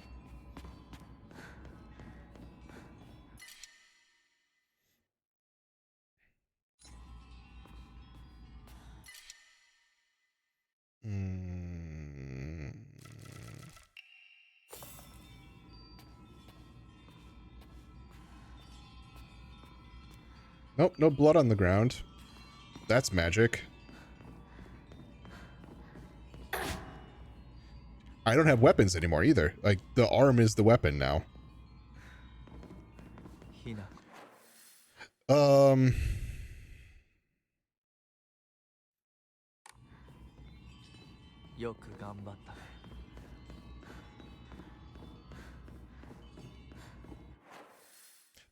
Nope, no blood on the ground. That's magic. I don't have weapons anymore either. Like, the arm is the weapon now.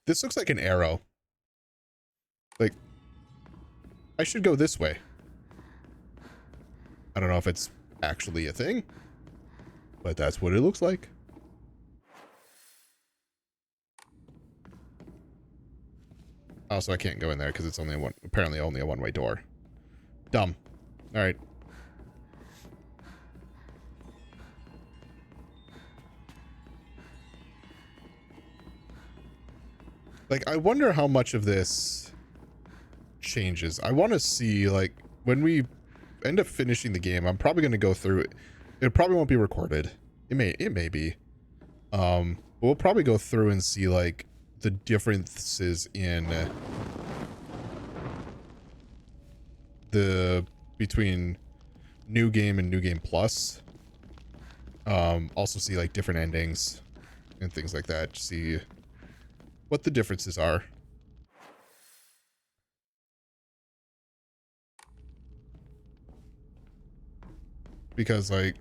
This looks like an arrow. Like, I should go this way. I don't know if it's actually a thing, but that's what it looks like. Also, I can't go in there because it's apparently only a one-way door. Dumb. All right. Like, I wonder how much of this changes. I want to see, like, when we end up finishing the game, I'm probably going to go through it. It probably won't be recorded. It may be. We'll probably go through and see, like, the differences in between New Game and New Game Plus. Also see, like, different endings and things like that. See what the differences are. Because, like,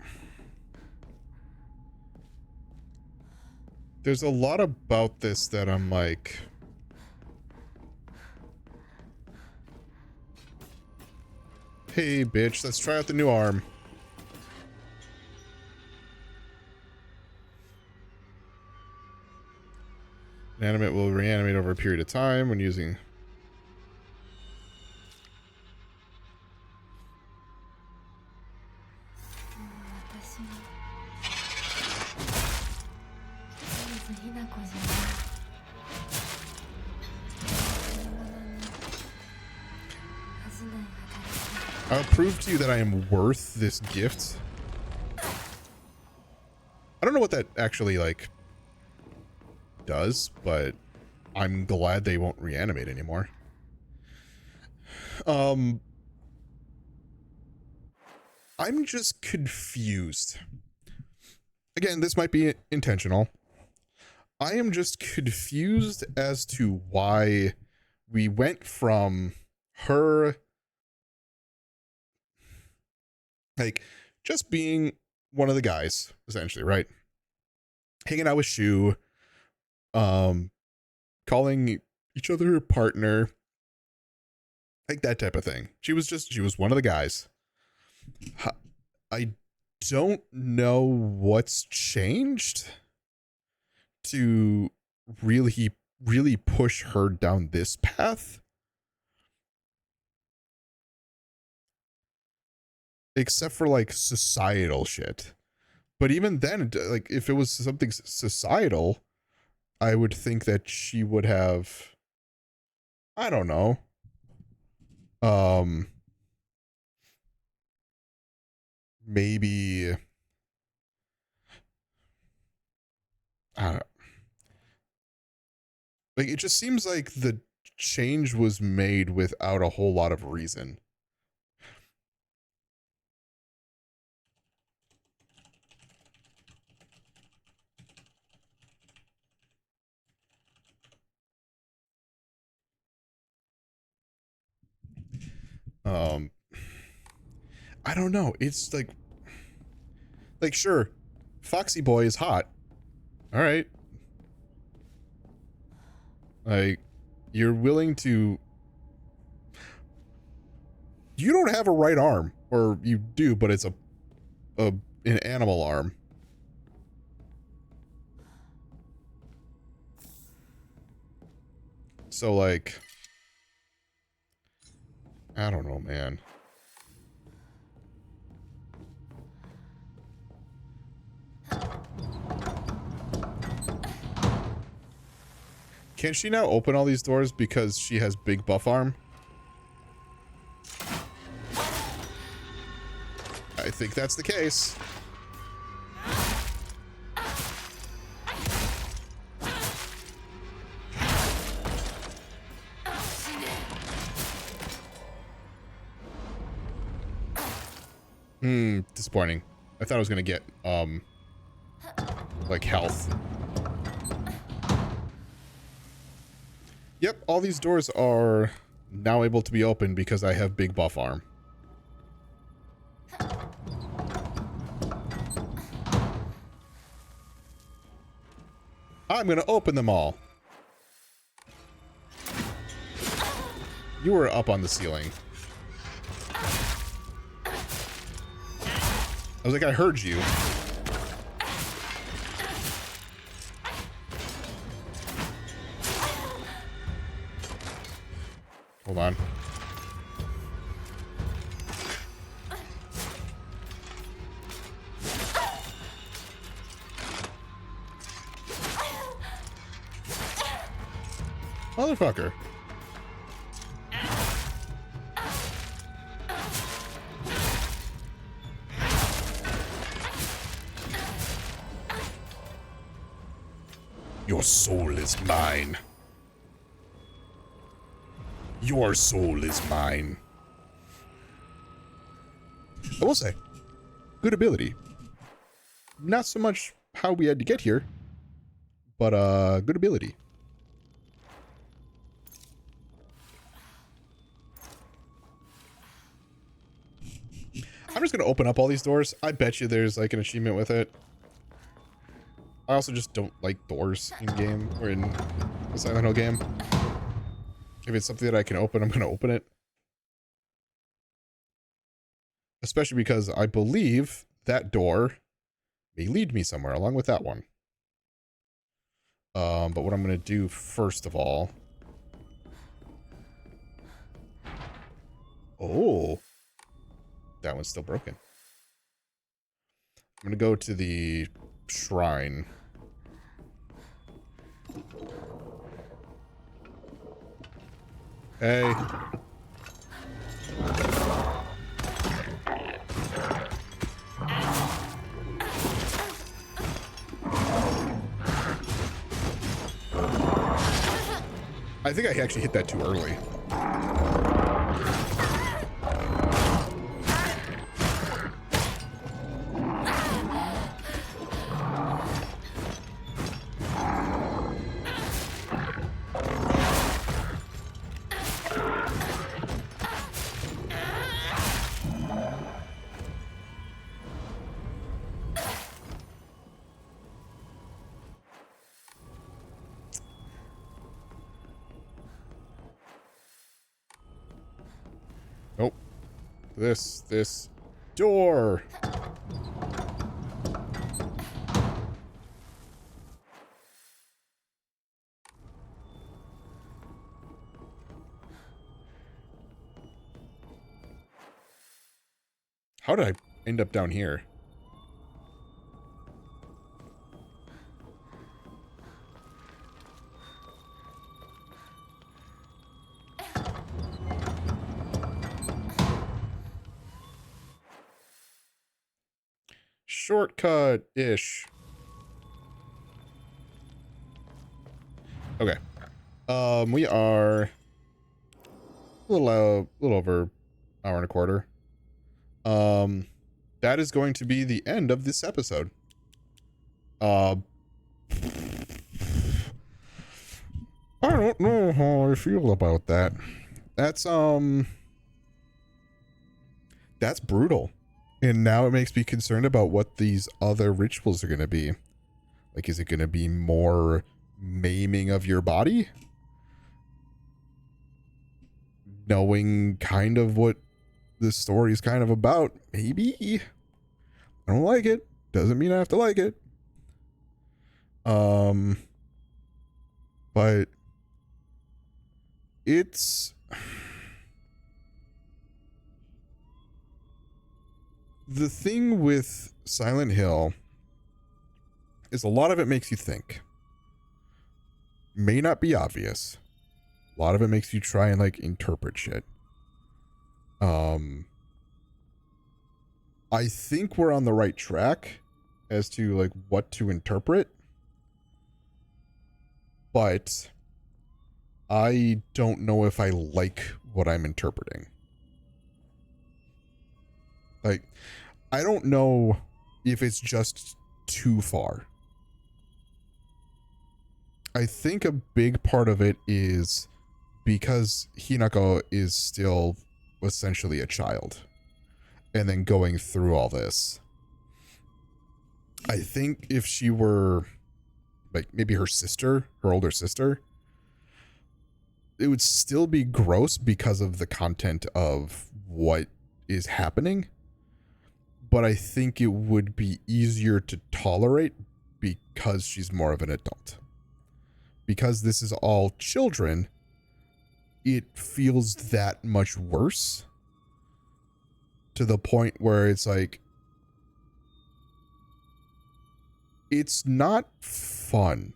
there's a lot about this that I'm like, hey, bitch, let's try out the new arm. Inanimate will reanimate over a period of time when using... I'll prove to you that I am worth this gift I don't know what that actually, like, does, but I'm glad they won't reanimate anymore. I'm just confused. Again, this might be intentional. I am just confused as to why we went from her, like, just being one of the guys, essentially, right? Hanging out with Shu, calling each other her partner, like that type of thing. She was one of the guys. I don't know what's changed to really push her down this path. Except for like societal shit. But even then, like if it was something societal, I would think that she would have, I don't know. Maybe I don't know. Like it just seems like the change was made without a whole lot of reason. I don't know. It's like sure, Foxy Boy is hot. All right. Like you're willing to, you don't have a right arm, or you do, but it's an animal arm. So like, I don't know, man. Can she now open all these doors because she has big buff arm? I think that's the case. Disappointing. I thought I was gonna get, like health. Yep, all these doors are now able to be opened because I have big buff arm. I'm gonna open them all. You were up on the ceiling. I was like, I heard you. Hold on. Motherfucker. Your soul is mine. Your soul is mine. I will say, good ability. Not so much how we had to get here, but good ability. I'm just gonna open up all these doors. I bet you there's like an achievement with it. I also just don't like doors in game or in a Silent Hill game. If it's something that I can open, I'm gonna open it. Especially because I believe that door may lead me somewhere along with that one. But what I'm gonna do first of all. Oh. That one's still broken. I'm gonna go to the shrine. Hey. I think I actually hit that too early. Nope. This door. How did I end up down here? Shortcut-ish. Okay. We are a little over hour and a quarter. That is going to be the end of this episode. I don't know how I feel about that. That's brutal. And now it makes me concerned about what these other rituals are going to be. Like, is it going to be more maiming of your body? Knowing kind of what this story is kind of about, maybe. I don't like it. Doesn't mean I have to like it. But it's the thing with Silent Hill is a lot of it makes you think. May not be obvious. A lot of it makes you try and like interpret shit. I think we're on the right track as to like what to interpret. But I don't know if I like what I'm interpreting. Like, I don't know if it's just too far. I think a big part of it is because Hinako is still essentially a child and then going through all this. I think if she were like maybe her sister, her older sister, it would still be gross because of the content of what is happening. But I think it would be easier to tolerate because she's more of an adult. Because this is all children, it feels that much worse. To the point where it's like, it's not fun.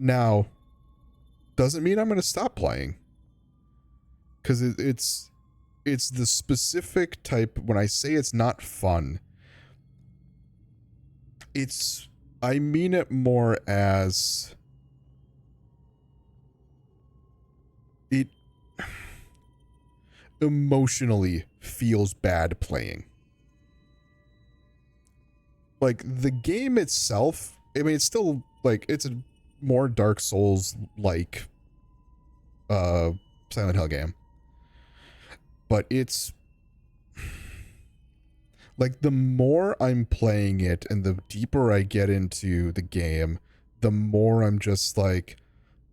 Now, doesn't mean I'm going to stop playing. Because it's the specific type, when I say it's not fun, I mean it more as it emotionally feels bad playing. Like, the game itself, I mean, it's still, like, it's a more Dark Souls-like Silent Hill game. But it's like, the more I'm playing it and the deeper I get into the game, the more I'm just like,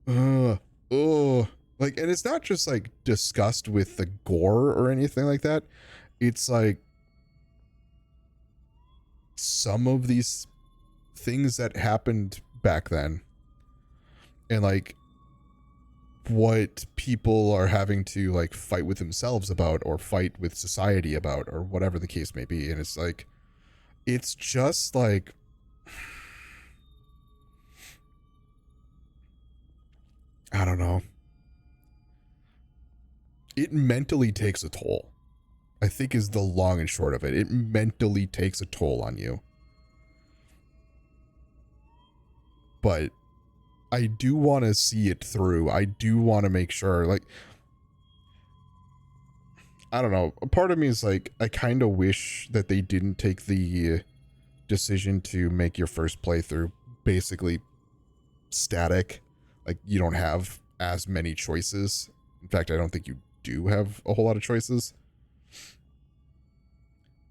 like, and it's not just like disgust with the gore or anything like that. It's like some of these things that happened back then and like what people are having to like fight with themselves about or fight with society about or whatever the case may be. And it's like, it's just like, I don't know. It mentally takes a toll, I think, is the long and short of it. It mentally takes a toll on you. But I do want to see it through. I do want to make sure, like, I don't know. A part of me is like, I kind of wish that they didn't take the decision to make your first playthrough basically static. Like, you don't have as many choices. In fact, I don't think you do have a whole lot of choices.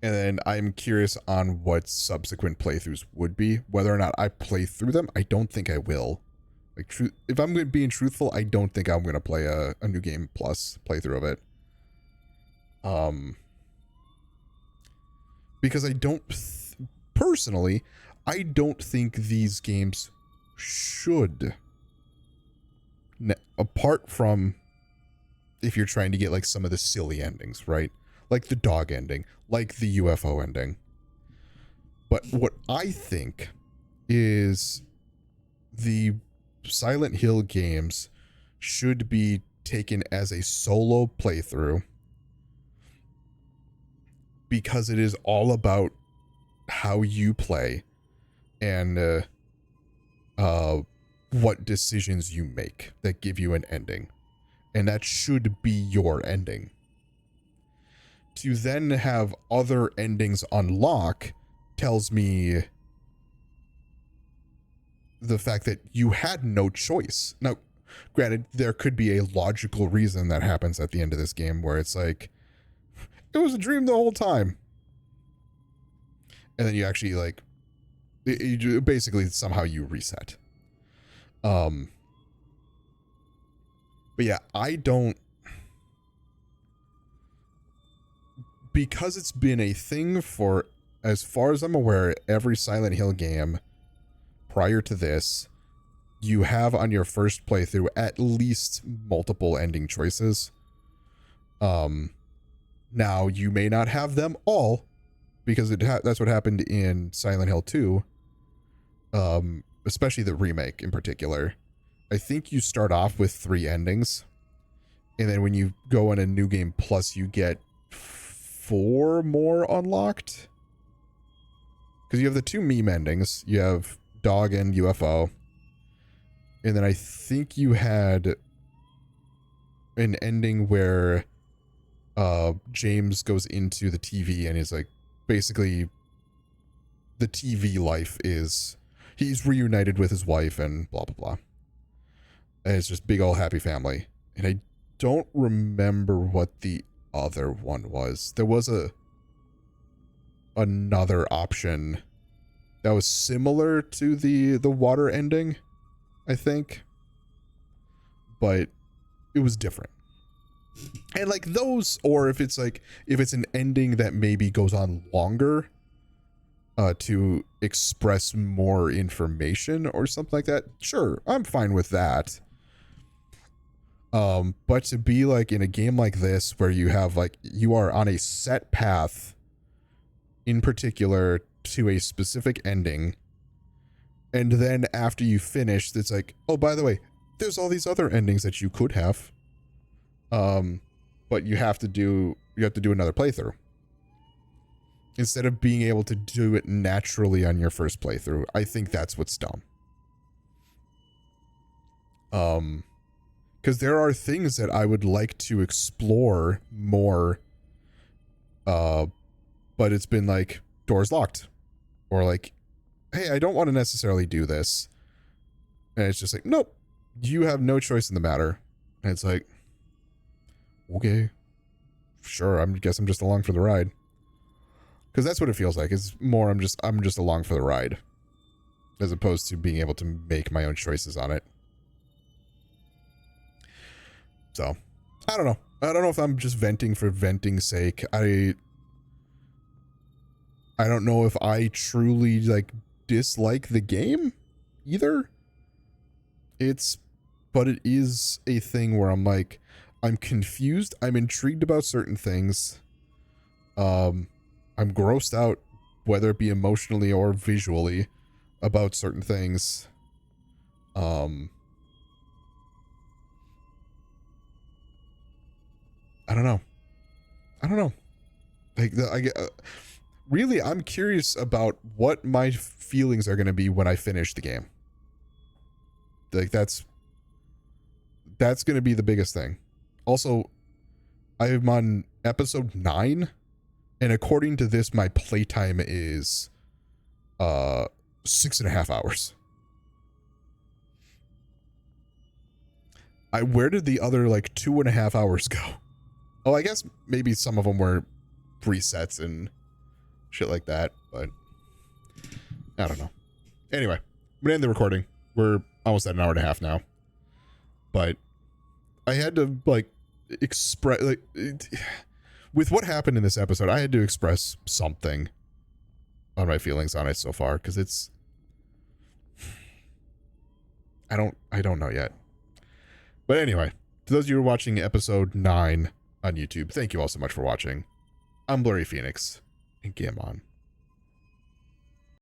And then I'm curious on what subsequent playthroughs would be. Whether or not I play through them, I don't think I will. Like, if I'm being truthful, I don't think I'm going to play a New Game Plus playthrough of it. Because I don't, personally, I don't think these games should. Apart from if you're trying to get like some of the silly endings, right? Like the dog ending, like the UFO ending. But what I think is the Silent Hill games should be taken as a solo playthrough, because it is all about how you play and what decisions you make that give you an ending. And that should be your ending. To then have other endings unlock tells me the fact that you had no choice. Now, granted, there could be a logical reason that happens at the end of this game where it's like, it was a dream the whole time. And then you actually like, basically somehow you reset. But yeah, I don't, because it's been a thing for, as far as I'm aware, every Silent Hill game prior to this, you have on your first playthrough at least multiple ending choices. Now you may not have them all, because that's what happened in Silent Hill 2. Especially the remake in particular. I think you start off with 3 endings, and then when you go in a New Game Plus, you get 4 more unlocked. Because you have the 2 meme endings. You have Dog and UFO. And then I think you had an ending where James goes into the TV and is like, basically, the TV life is, he's reunited with his wife and blah, blah, blah. And it's just big old happy family. And I don't remember what the other one was. There was another option that was similar to the water ending, I think. But it was different. And like those, or if it's an ending that maybe goes on longer, to express more information or something like that, sure, I'm fine with that. But to be like in a game like this where you have like, you are on a set path in particular to a specific ending, and then after you finish, it's like, oh, by the way, there's all these other endings that you could have, but you have to do another playthrough instead of being able to do it naturally on your first playthrough. I think that's what's dumb. Because there are things that I would like to explore more, but it's been like, doors locked, or like, hey, I don't want to necessarily do this, and it's just like, nope, you have no choice in the matter. And it's like, okay, sure, I guess I'm just along for the ride. Because that's what it feels like. It's more, I'm just along for the ride, as opposed to being able to make my own choices on it. So, I don't know. I don't know if I'm just venting for venting's sake. I don't know if I truly like dislike the game either. But it is a thing where I'm like, I'm confused. I'm intrigued about certain things. I'm grossed out, whether it be emotionally or visually, about certain things. I don't know. Like, really, I'm curious about what my feelings are going to be when I finish the game. Like that's going to be the biggest thing. Also, I'm on episode 9, and according to this, my playtime is 6.5 hours. Where did the other like 2.5 hours go? Oh, I guess maybe some of them were resets and shit like that, but I don't know. Anyway, I'm gonna end the recording. We're almost at an hour and a half now, but I had to like express like with what happened in this episode. I had to express something on my feelings on it so far because it's I don't know yet. But anyway, to those of you who are watching episode 9 on YouTube, thank you all so much for watching. I'm Blurry Phoenix, and game on.